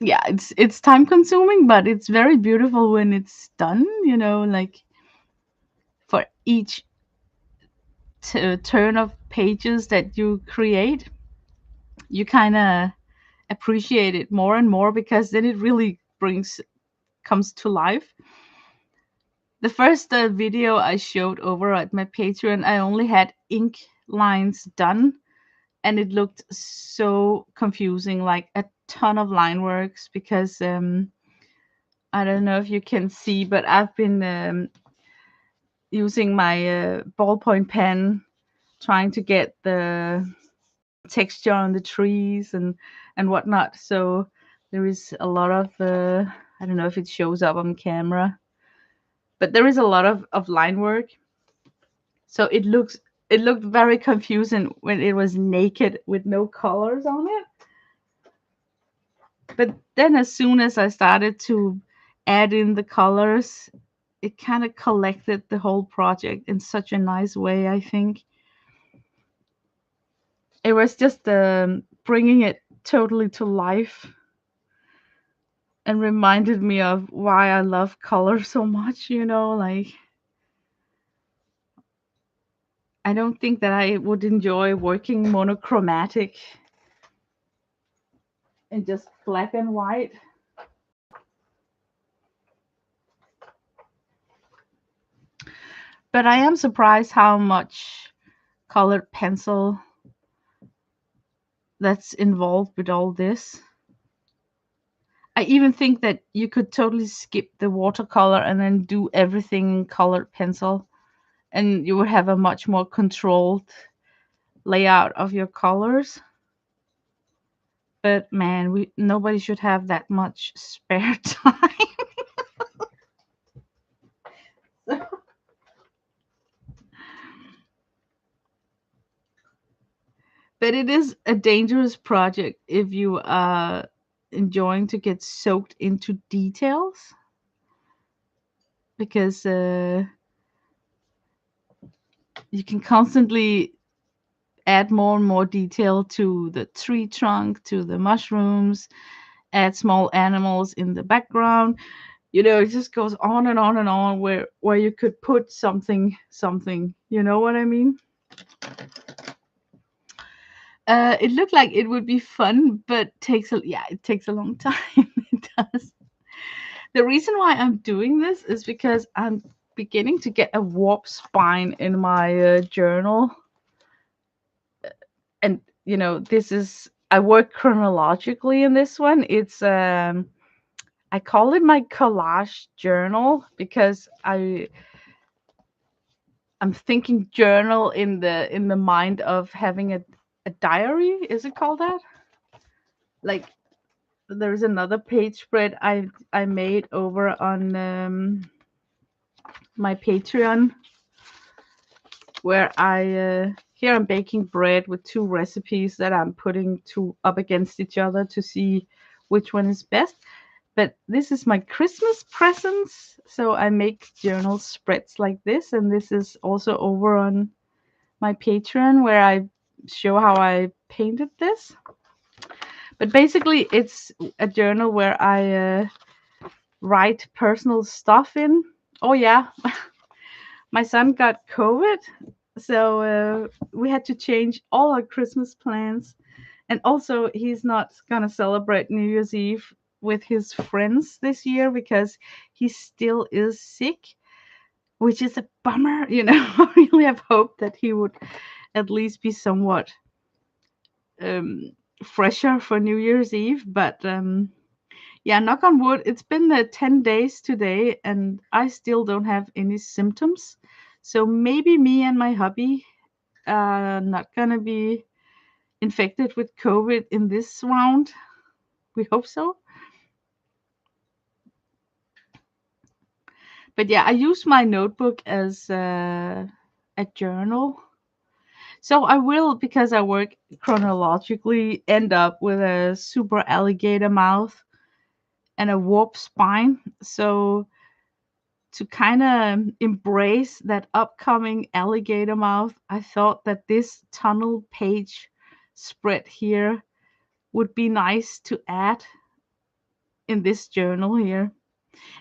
Yeah, it's time consuming, but it's very beautiful when it's done. You know, like for each turn of pages that you create, you kind of appreciate it more and more because then it really comes to life. The first video I showed over at my Patreon, I only had ink lines done, and it looked so confusing, like a ton of line works because I don't know if you can see, but I've been using my ballpoint pen trying to get the texture on the trees and whatnot. So there is a lot of I don't know if it shows up on camera, but there is a lot of line work. So it looked very confusing when it was naked with no colors on it. But then as soon as I started to add in the colors, it kind of collected the whole project in such a nice way, I think. It was just bringing it totally to life and reminded me of why I love color so much, you know, like I don't think that I would enjoy working monochromatic and just black and white. But I am surprised how much colored pencil that's involved with all this. I even think that you could totally skip the watercolor and then do everything in colored pencil, and you would have a much more controlled layout of your colors. But man, nobody should have that much spare time. But it is a dangerous project if you are enjoying to get soaked into details, because you can constantly add more and more detail to the tree trunk, to the mushrooms, add small animals in the background. It just goes on and on and on, where you could put something. You know what I mean? It looked like it would be fun, but it takes a long time. It does. The reason why I'm doing this is because I'm beginning to get a warp spine in my journal. And this is, I work chronologically in this one. It's I call it my collage journal because I'm thinking journal in the mind of having a diary. Is it called that? Like, there's another page spread I made over on my Patreon, where here I'm baking bread with two recipes that I'm putting two up against each other to see which one is best. But this is my Christmas presents, so I make journal spreads like this, and this is also over on my Patreon, where I show how I painted this. But basically, it's a journal where I write personal stuff in. Oh yeah, my son got COVID, so we had to change all our Christmas plans. And also, he's not gonna celebrate New Year's Eve with his friends this year because he still is sick, which is a bummer. I really have hoped that he would at least be somewhat um, fresher for New Year's Eve. But yeah, knock on wood, it's been 10 days today, and I still don't have any symptoms. So maybe me and my hubby are not gonna be infected with COVID in this round. We hope so. But yeah, I use my notebook as a journal. So I will, because I work chronologically, end up with a super alligator mouth and a warp spine. So to kind of embrace that upcoming alligator mouth, I thought that this tunnel page spread here would be nice to add in this journal here.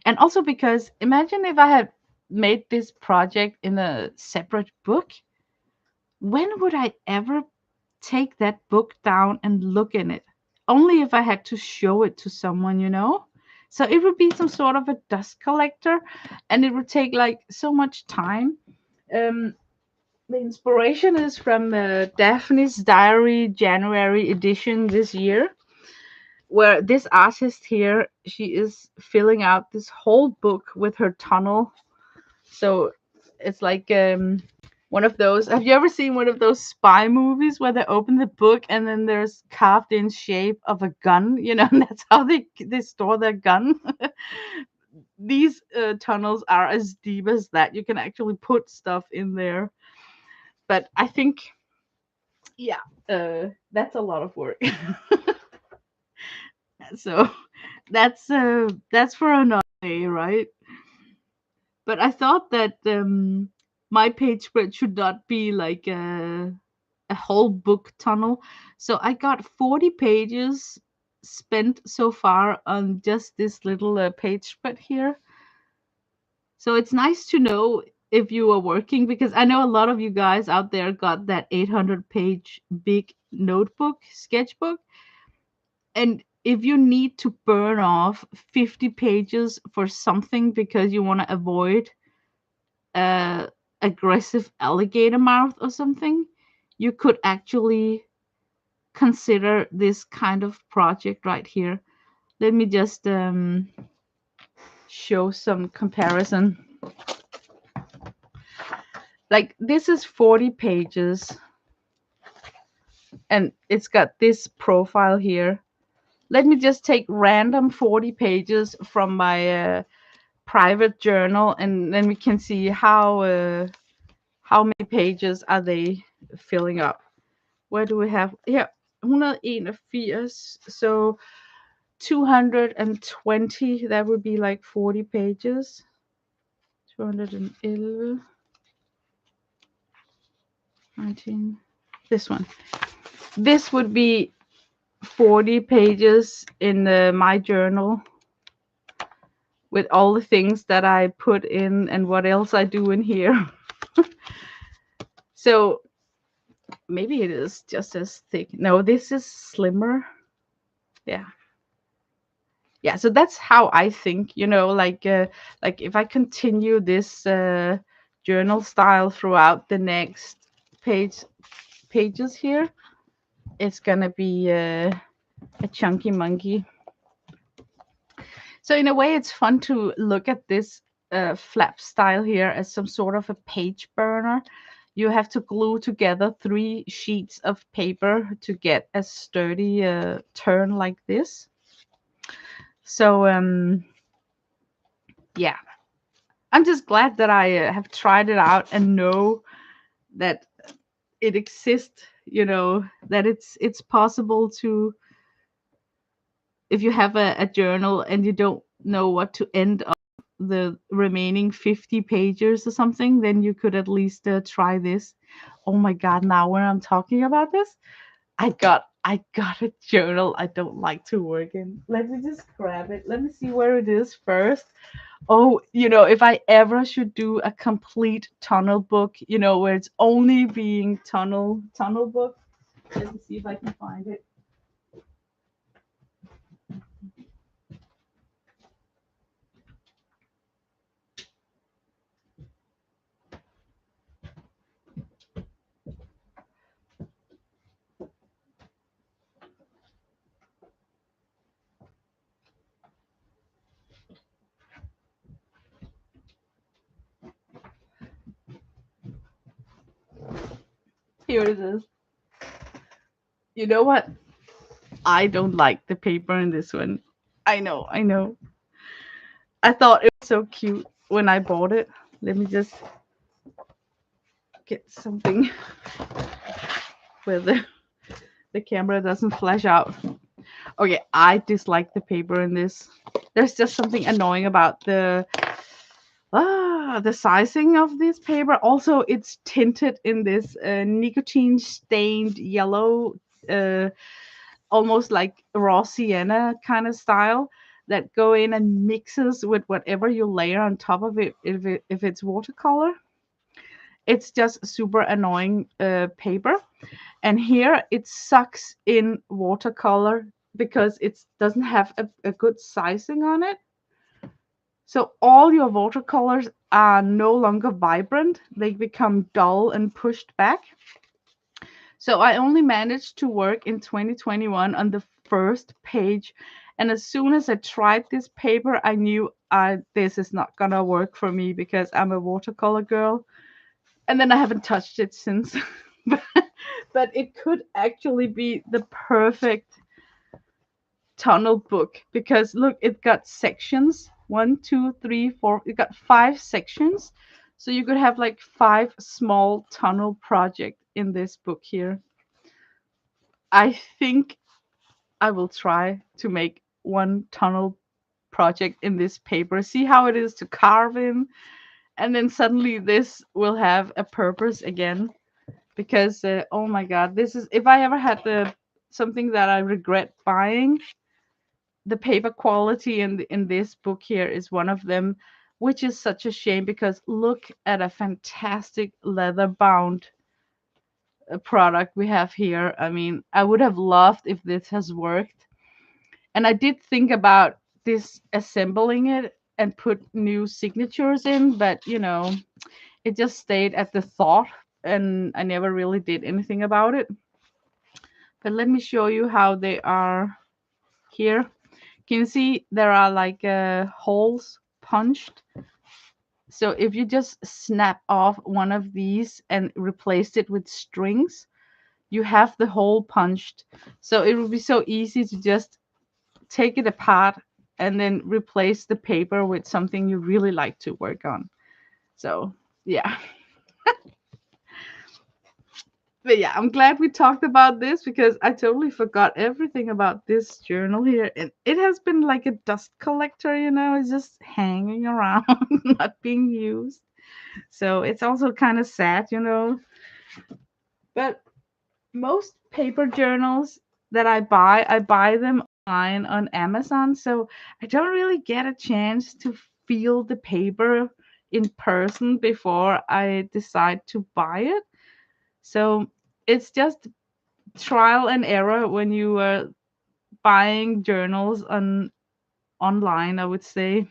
And also because imagine if I had made this project in a separate book, when would I ever take that book down and look in it? Only if I had to show it to someone. So it would be some sort of a dust collector, and it would take like so much time. Um, the inspiration is from Daphne's Diary January edition this year, where this artist here, she is filling out this whole book with her tunnel. So it's like one of those. Have you ever seen one of those spy movies where they open the book and then there's carved in shape of a gun? And that's how they store their gun. These tunnels are as deep as that. You can actually put stuff in there. But I think, yeah, that's a lot of work. So that's for another day, right? But I thought that my page spread should not be like a whole book tunnel. So I got 40 pages spent so far on just this little page spread here. So it's nice to know if you are working, because I know a lot of you guys out there got that 800-page big notebook, sketchbook. And if you need to burn off 50 pages for something because you want to avoid aggressive alligator mouth or something, you could actually consider this kind of project right here. Let me just show some comparison. Like, this is 40 pages, and it's got this profile here. Let me just take random 40 pages from my private journal, and then we can see how many pages are they filling up. Where do we have here? 181, so 220, that would be like 40 pages. 211, 19, this one. This would be 40 pages in my journal, with all the things that I put in and what else I do in here. So maybe it is just as thick. No, this is slimmer. Yeah. Yeah, so that's how I think, like if I continue this journal style throughout the next pages here, it's gonna be a chunky monkey. So in a way, it's fun to look at this flap style here as some sort of a page burner. You have to glue together 3 sheets of paper to get a sturdy turn like this. So yeah, I'm just glad that I have tried it out and know that it exists. That it's possible to, if you have a journal and you don't know what to end up the remaining 50 pages or something, then you could at least try this. Oh my god, now when I'm talking about this, I got a journal I don't like to work in. Let me just grab it. Let me see where it is first. Oh, if I ever should do a complete tunnel book, where it's only being tunnel book. Let me see if I can find it. Here it is. You know what? I don't like the paper in this one. I know. I thought it was so cute when I bought it. Let me just get something where the camera doesn't flash out. Okay, I dislike the paper in this. There's just something annoying about the sizing of this paper. Also, it's tinted in this nicotine stained yellow, almost like raw sienna kind of style, that go in and mixes with whatever you layer on top of it, if it's watercolor. It's just super annoying paper. And here it sucks in watercolor because it doesn't have a good sizing on it. So all your watercolors are no longer vibrant. They become dull and pushed back. So I only managed to work in 2021 on the first page. And as soon as I tried this paper, I knew this is not going to work for me because I'm a watercolor girl. And then I haven't touched it since. But it could actually be the perfect tunnel book, because look, it got sections. 1, 2, 3, 4. It got 5 sections. So you could have like 5 small tunnel projects in this book here. I think I will try to make one tunnel project in this paper. See how it is to carve in. And then suddenly this will have a purpose again. Because, oh my god, this is, if I ever had something that I regret buying, the paper quality in this book here is one of them, which is such a shame, because look at a fantastic leather bound product we have here. I mean, I would have loved if this has worked. And I did think about disassembling it and put new signatures in, but it just stayed at the thought, and I never really did anything about it. But let me show you how they are here. Can you see there are like holes punched? So if you just snap off one of these and replace it with strings, you have the hole punched. So it will be so easy to just take it apart and then replace the paper with something you really like to work on. So, yeah. But yeah, I'm glad we talked about this because I totally forgot everything about this journal here. And it has been like a dust collector, it's just hanging around, not being used. So it's also kind of sad. But most paper journals that I buy them online on Amazon. So I don't really get a chance to feel the paper in person before I decide to buy it. So it's just trial and error when you are buying journals online, I would say.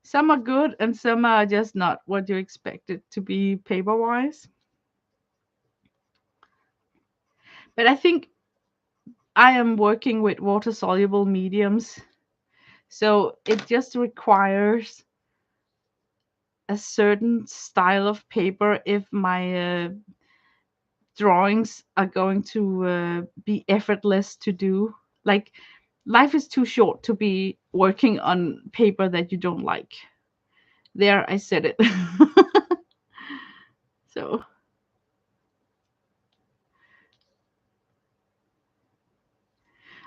Some are good and some are just not what you expect it to be paper wise. But I think I am working with water soluble mediums, so it just requires a certain style of paper if my drawings are going to be effortless to do. Like, life is too short to be working on paper that you don't like. There, I said it. So,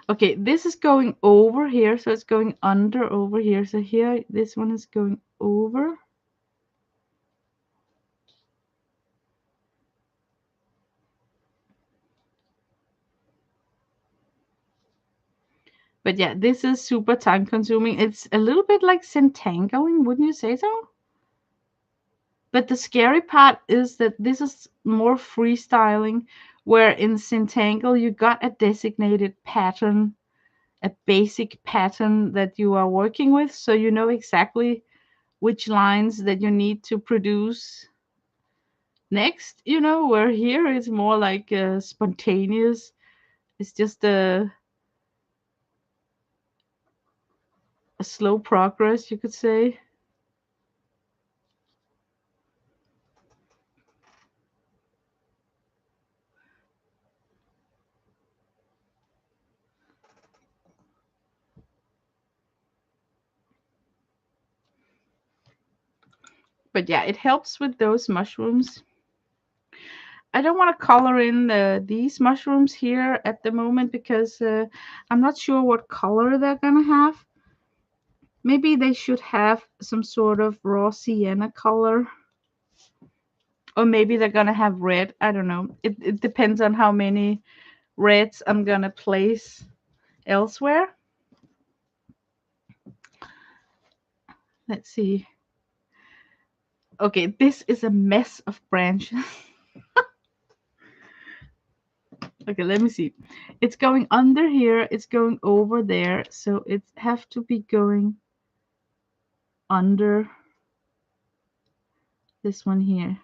okay, this is going over here, so it's going under over here. So here, this one is going over. But yeah, this is super time consuming. It's a little bit like Centangling, wouldn't you say so? But the scary part is that this is more freestyling, where in Centangle you got a designated pattern, a basic pattern that you are working with, so you know exactly which lines that you need to produce next. Where here it's more like spontaneous. It's just a slow progress, you could say. But yeah, it helps with those mushrooms. I don't want to color in these mushrooms here at the moment because I'm not sure what color they're gonna have. Maybe they should have some sort of raw sienna color, or maybe they're gonna have red. I don't know. It depends on how many reds I'm gonna place elsewhere. Let's see. Okay, this is a mess of branches. Okay, let me see. It's going under here, it's going over there, so it have to be going under this one here.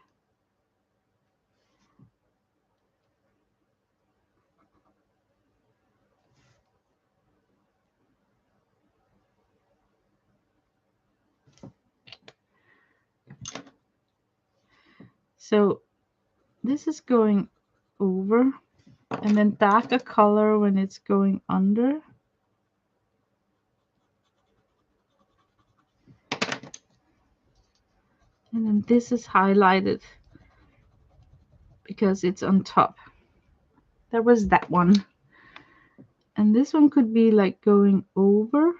So this is going over, and then darker color when it's going under. And then this is highlighted because it's on top. There was that one. And this one could be like going over.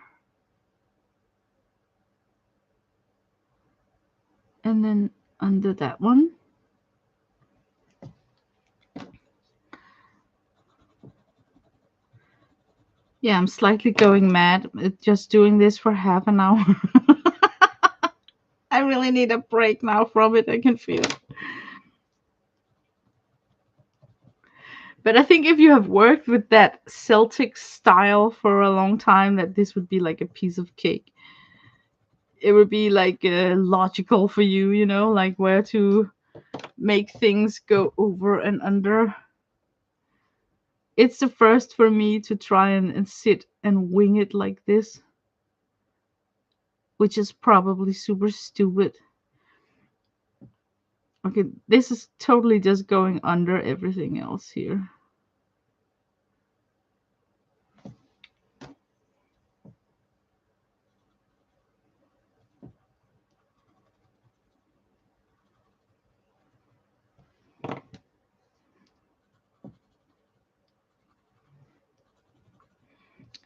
And then under that one. Yeah, I'm slightly going mad. Just doing this for half an hour. I really need a break now from it. I can feel it. But I think if you have worked with that Celtic style for a long time, that this would be like a piece of cake. It would be like logical for you, like where to make things go over and under. It's the first for me to try and sit and wing it like this, which is probably super stupid. Okay, this is totally just going under everything else here.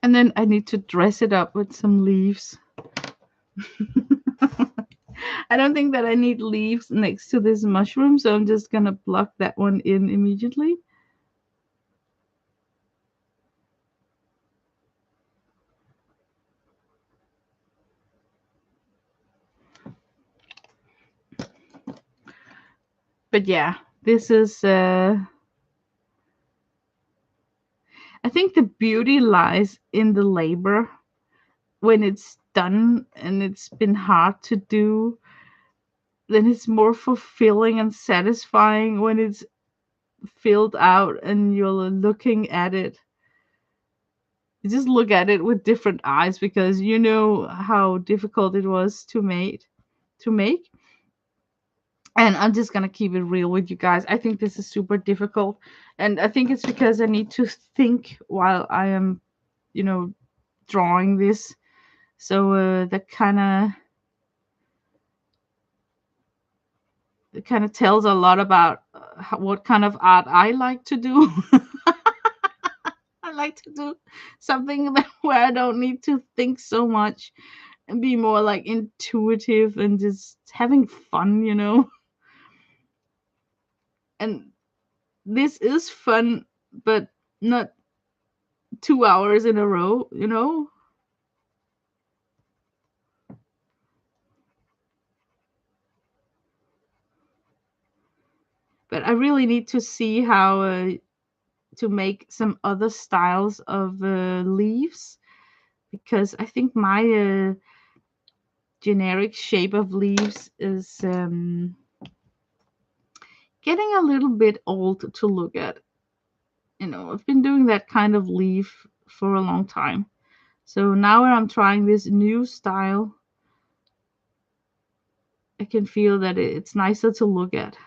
And then I need to dress it up with some leaves. I don't think that I need leaves next to this mushroom, so I'm just gonna pluck that one in immediately. But yeah, this is I think the beauty lies in the labor when it's done and it's been hard to do. Then it's more fulfilling and satisfying when it's filled out and you're looking at it. You just look at it with different eyes because you know how difficult it was to make. And I'm just gonna keep it real with you guys. I think this is super difficult, and I think it's because I need to think while I am, you know, drawing this. So that kind of tells a lot about what kind of art I like to do. I like to do something where I don't need to think so much and be more like intuitive and just having fun. And this is fun, but not 2 hours in a row. But I really need to see how to make some other styles of leaves because I think my generic shape of leaves is getting a little bit old to look at. I've been doing that kind of leaf for a long time. So now when I'm trying this new style, I can feel that it's nicer to look at.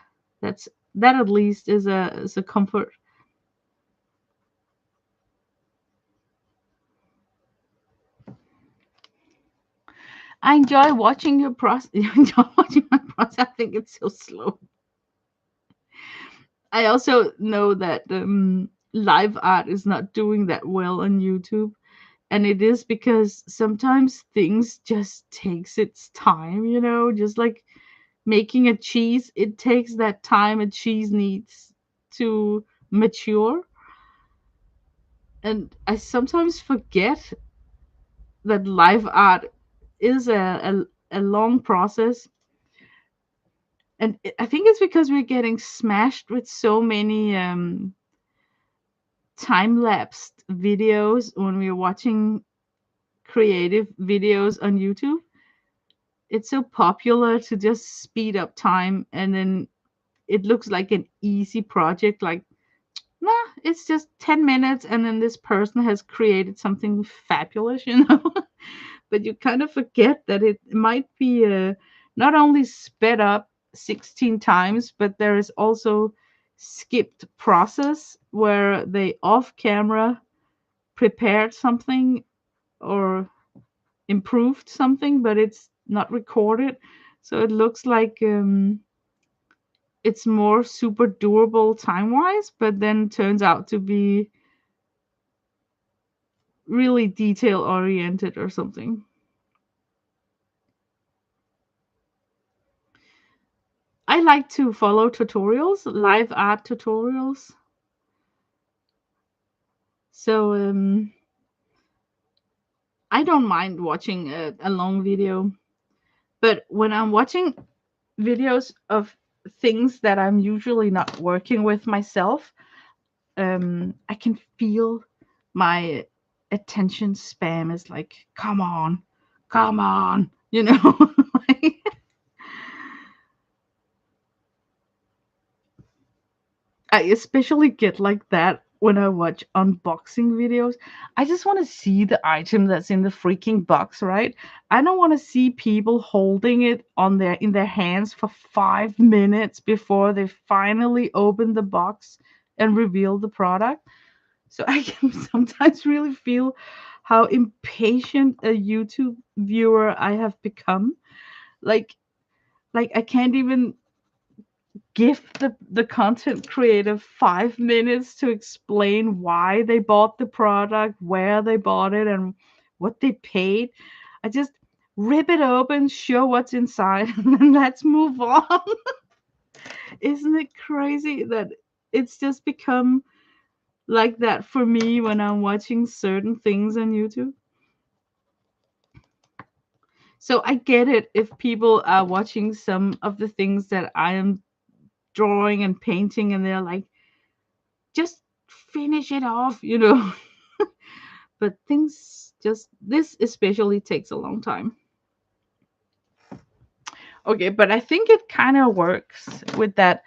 That at least is a comfort. I enjoy watching your process. I enjoy watching my process. I think it's so slow. I also know that live art is not doing that well on YouTube, and it is because sometimes things just takes its time. Just like making a cheese, it takes that time a cheese needs to mature. And I sometimes forget that live art is a long process. And I think it's because we're getting smashed with so many time lapsed videos when we're watching creative videos on YouTube. It's so popular to just speed up time, and then it looks like an easy project. Like, nah, it's just 10 minutes, and then this person has created something fabulous. But you kind of forget that it might be not only sped up 16 times, but there is also skipped process where they off camera prepared something or improved something, but it's not recorded. So it looks like it's more super durable time wise, but then turns out to be really detail oriented or something. I like to follow tutorials, live art tutorials. So I don't mind watching a long video, but when I'm watching videos of things that I'm usually not working with myself, I can feel my attention spam is like, come on. Like, I especially get like that when I watch unboxing videos. I just want to see the item that's in the freaking box, right? I don't want to see people holding it on their hands for 5 minutes before they finally open the box and reveal the product. So I can sometimes really feel how impatient a YouTube viewer I have become. Like like I can't even give the content creator 5 minutes to explain why they bought the product, where they bought it, and what they paid. I just rip it open, show what's inside, and then let's move on. Isn't it crazy that it's just become like that for me when I'm watching certain things on YouTube? So I get it if people are watching some of the things that I am drawing and painting and they're like, just finish it off, you know. But things just, this especially takes a long time. Okay, but I think it kind of works with that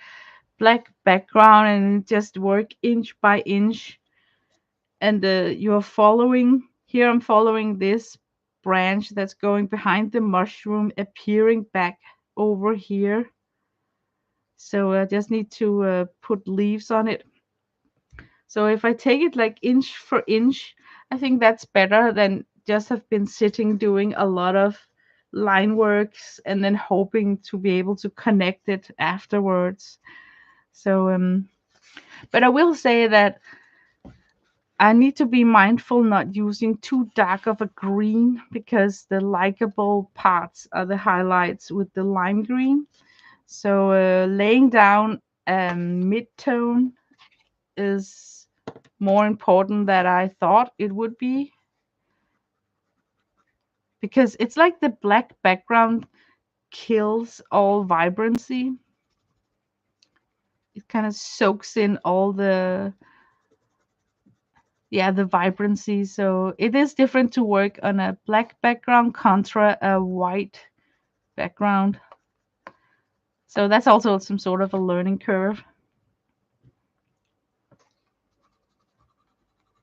black background and just work inch by inch. And you're following, here I'm following this branch that's going behind the mushroom, appearing back over here. So I just need to put leaves on it. So if I take it like inch for inch, I think that's better than just have been sitting doing a lot of line works and then hoping to be able to connect it afterwards. So but I will say that I need to be mindful not using too dark of a green, because the likable parts are the highlights with the lime green. So laying down mid-tone is more important than I thought it would be, because it's like the black background kills all vibrancy. It kind of soaks in all the, yeah, the vibrancy. So it is different to work on a black background contra a white background. So that's also some sort of a learning curve.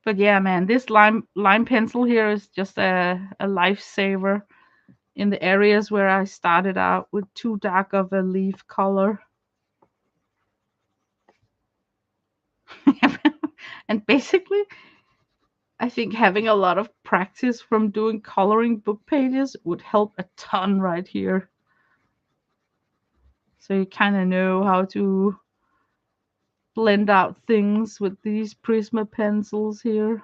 But yeah, man, this lime pencil here is just a lifesaver in the areas where I started out with too dark of a leaf color. And basically, I think having a lot of practice from doing coloring book pages would help a ton right here. So you kind of know how to blend out things with these Prisma pencils here.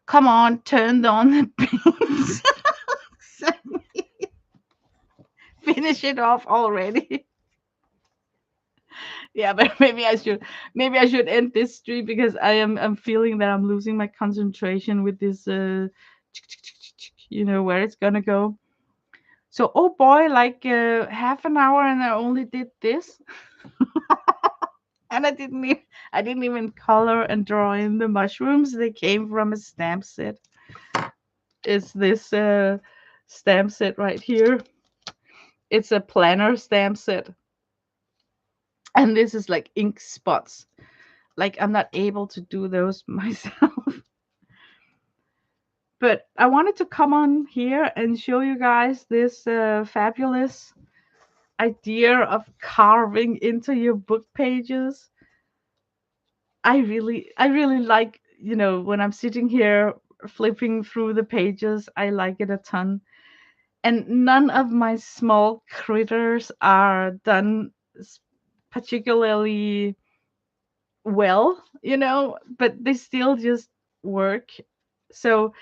Come on, turn on the paints. Finish it off already. Yeah, but maybe I should end this stream, because I'm feeling that I'm losing my concentration with this where it's gonna go. So oh boy, like half an hour and I only did this. And I didn't even color and draw in the mushrooms. They came from a stamp set. It's this stamp set right here. It's a planner stamp set. And this is like ink spots. Like I'm not able to do those myself. But I wanted to come on here and show you guys this fabulous idea of carving into your book pages. I really like, when I'm sitting here flipping through the pages, I like it a ton. And none of my small critters are done particularly well, but they still just work. So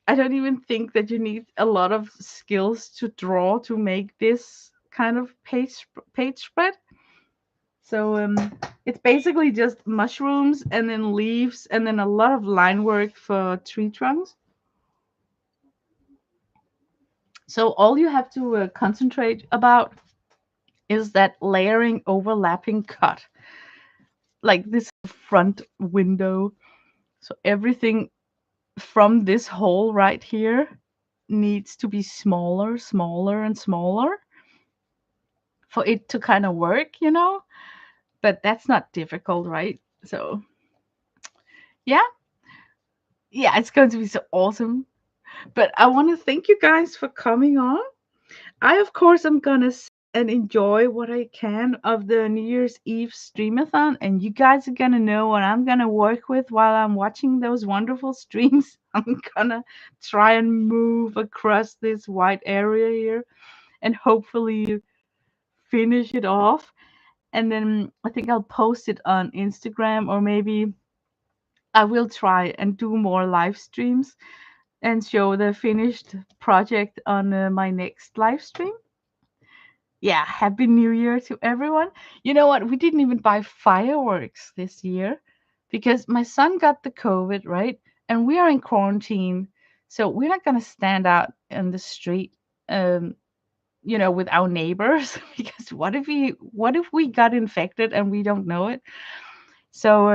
I don't even think that you need a lot of skills to draw to make this kind of page spread. So it's basically just mushrooms and then leaves and then a lot of line work for tree trunks. So all you have to concentrate about is that layering overlapping cut, like this front window. So everything from this hole right here needs to be smaller, smaller, and smaller for it to kind of work. But that's not difficult, right? So yeah, yeah, it's going to be so awesome. But I want to thank you guys for coming on. I, of course, am going to and enjoy what I can of the New Year's Eve streamathon, and you guys are going to know what I'm going to work with while I'm watching those wonderful streams. I'm going to try and move across this white area here. and hopefully finish it off. And then I think I'll post it on Instagram, or maybe I will try and do more live streams and show the finished project on my next live stream. Yeah, happy new year to everyone. You know what? We didn't even buy fireworks this year because my son got the COVID, right? And we are in quarantine. So we're not going to stand out in the street um with our neighbors because what if we got infected and we don't know it? So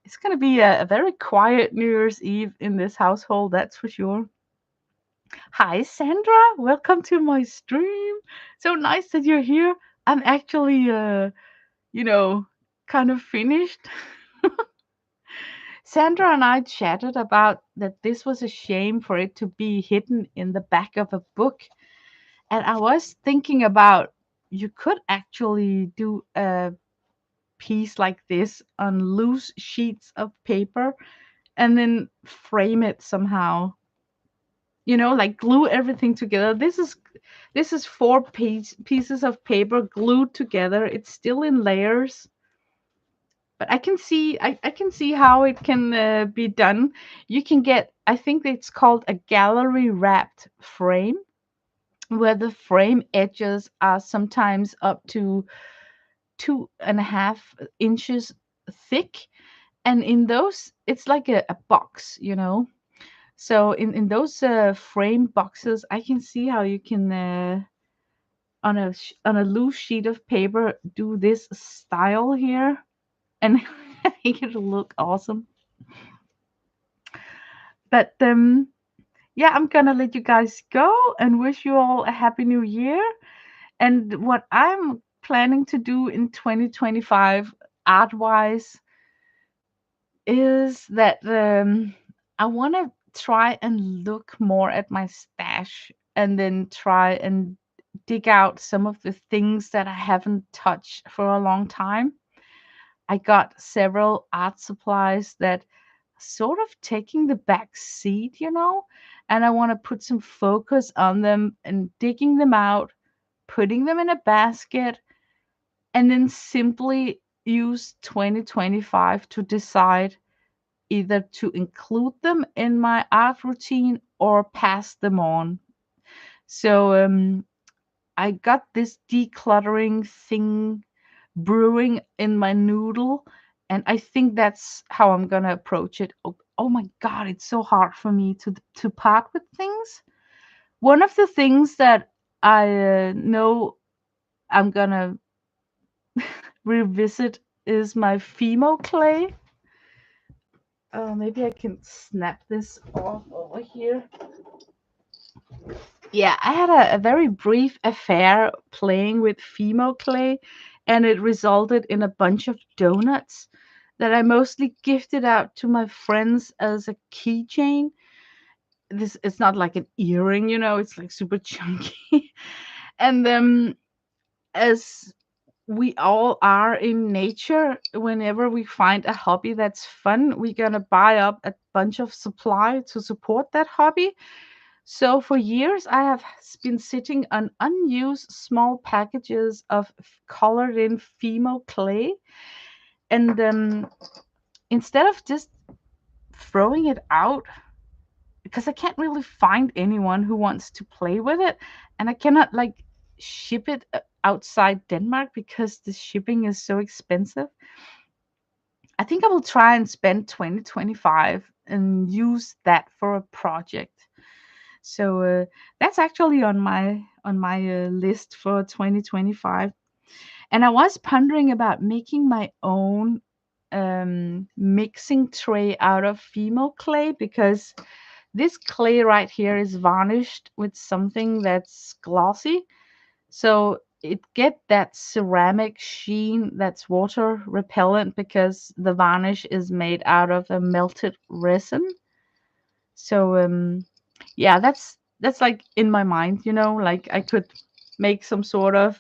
it's going to be a very quiet New Year's Eve in this household, that's for sure. Hi, Sandra. Welcome to my stream. So nice that you're here. I'm actually, you know, kind of finished. Sandra and I chatted about that this was a shame for it to be hidden in the back of a book. And I was thinking about you could actually do a piece like this on loose sheets of paper and then frame it somehow. Like glue everything together. This is four pieces of paper glued together. It's still in layers, but I can see how it can be done. You can get, I think it's called a gallery wrapped frame, where the frame edges are sometimes up to 2.5 inches thick, and in those it's like a box. So in those frame boxes, I can see how you can on a loose sheet of paper do this style here, and make it look awesome. But yeah, I'm gonna let you guys go and wish you all a happy new year. And what I'm planning to do in 2025 art wise is that I want to try and look more at my stash and then try and dig out some of the things that I haven't touched for a long time. I got several art supplies that sort of taking the back seat, and I want to put some focus on them and digging them out, putting them in a basket, and then simply use 2025 to decide either to include them in my art routine or pass them on. So I got this decluttering thing brewing in my noodle, and I think that's how I'm gonna approach it. Oh my god, it's so hard for me to part with things. One of the things that I know I'm gonna revisit is my Fimo clay. Maybe I can snap this off over here. Yeah, I had a very brief affair playing with Fimo clay, and it resulted in a bunch of donuts that I mostly gifted out to my friends as a keychain. This it's not like an earring, it's like super chunky. And as we all are in nature, whenever we find a hobby that's fun, we're gonna buy up a bunch of supply to support that hobby. So for years, I have been sitting on unused small packages of colored in Fimo clay. And instead of just throwing it out, because I can't really find anyone who wants to play with it, and I cannot like ship it outside Denmark because the shipping is so expensive. I think I will try and spend 2025 and use that for a project. So that's actually on my list for 2025. And I was pondering about making my own mixing tray out of Fimo clay, because this clay right here is varnished with something that's glossy. So it get that ceramic sheen that's water repellent because the varnish is made out of a melted resin. So yeah, that's like in my mind, like I could make some sort of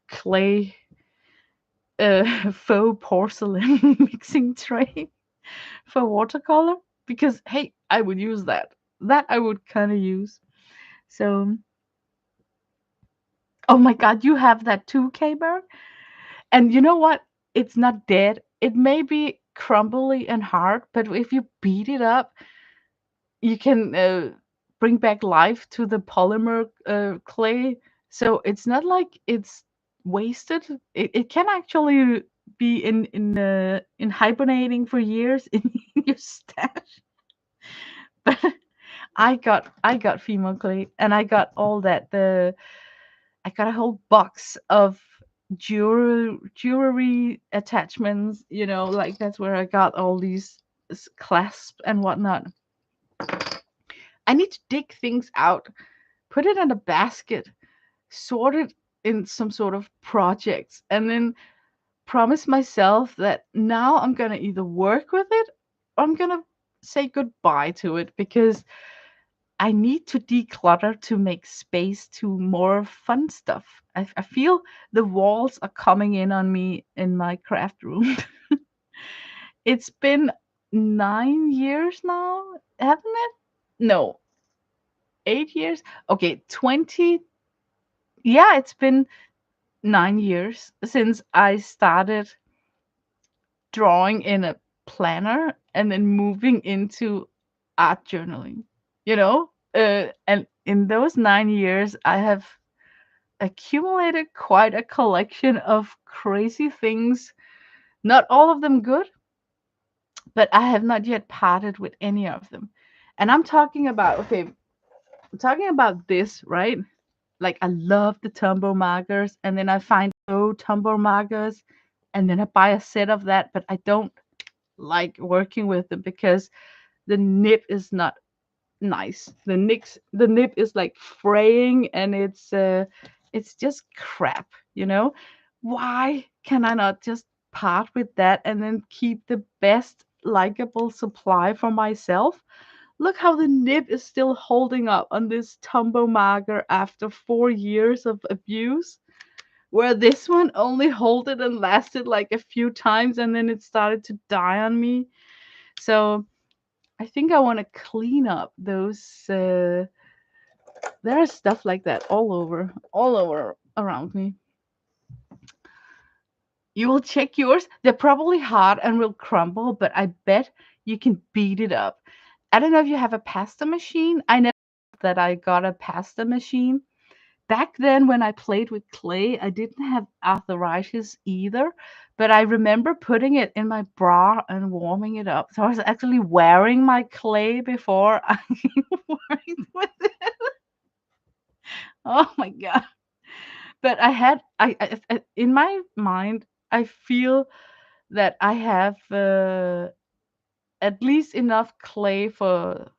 clay faux porcelain mixing tray for watercolor, because hey, I would use that I would kind of use. So Oh my God, you have that too, K-Berg? And you know what? It's not dead. It may be crumbly and hard, but if you beat it up, you can bring back life to the polymer clay. So it's not like it's wasted. It can actually be in hibernating for years in your stash. But I got female clay, and I got all that the I got a whole box of jewelry attachments. Like that's where I got all these clasps and whatnot. I need to dig things out, put it in a basket, sort it in some sort of projects, and then promise myself that now I'm gonna either work with it or I'm gonna say goodbye to it because I need to declutter to make space to more fun stuff. I feel the walls are coming in on me in my craft room. It's been 9 years now, haven't it? No, 8 years. Okay, 20. Yeah, it's been 9 years since I started drawing in a planner and then moving into art journaling. And in those 9 years, I have accumulated quite a collection of crazy things. Not all of them good, but I have not yet parted with any of them. And I'm talking about, okay, I'm talking about this, right? Like I love the Tombow markers, and then I find Tombow markers, and then I buy a set of that, but I don't like working with them because the nib is not nice. The nib is like fraying, and it's just crap, you know? Why can I not just part with that and then keep the best likable supply for myself? Look how the nib is still holding up on this Tombow marker after 4 years of abuse, where this one only holded and lasted like a few times and then it started to die on me. So I think I want to clean up those. There is stuff like that all over around me. You will check yours. They're probably hard and will crumble, but I bet you can beat it up. I don't know if you have a pasta machine. I never that I got a pasta machine. Back then, when I played with clay, I didn't have arthritis either, but I remember putting it in my bra and warming it up. So I was actually wearing my clay before I worked with it. Oh my God. But in my mind, I feel that I have at least enough clay for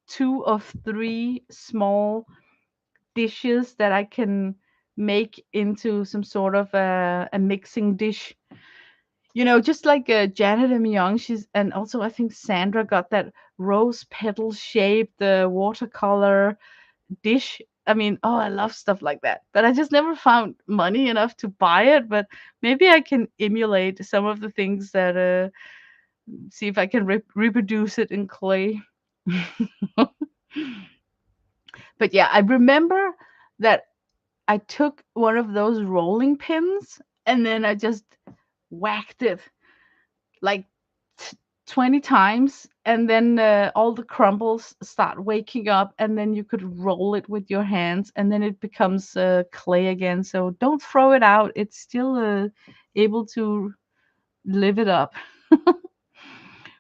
two of three small dishes that I can make into some sort of a mixing dish. Just like Janet and Young, and also I think Sandra got that rose petal shaped watercolor dish. I mean, oh, I love stuff like that, but I just never found money enough to buy it. But maybe I can emulate some of the things that see if I can reproduce it in clay. But yeah, I remember that I took one of those rolling pins and then I just whacked it like 20 times, and then all the crumbles start waking up, and then you could roll it with your hands and then it becomes clay again. So don't throw it out. It's still able to live it up.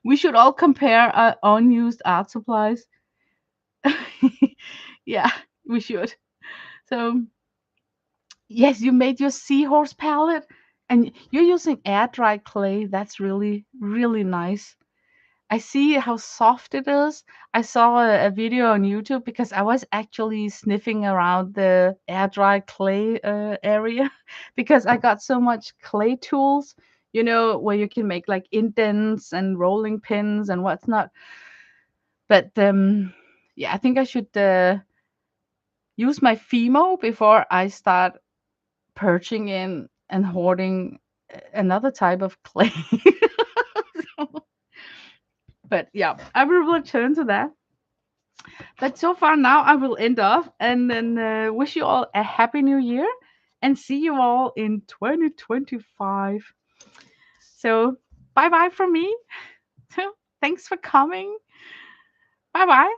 We should all compare our unused art supplies. Yeah, we should. So yes, you made your seahorse palette and you're using air dry clay. That's really, really nice. I see how soft it is. I saw a video on YouTube because I was actually sniffing around the air dry clay area because I got so much clay tools, where you can make like indents and rolling pins and what's not. But yeah, I think I should use my Fimo before I start perching in and hoarding another type of clay. But yeah, I will return to that. But so far now, I will end off and then wish you all a happy new year. and see you all in 2025. So bye bye from me. Thanks for coming. Bye bye.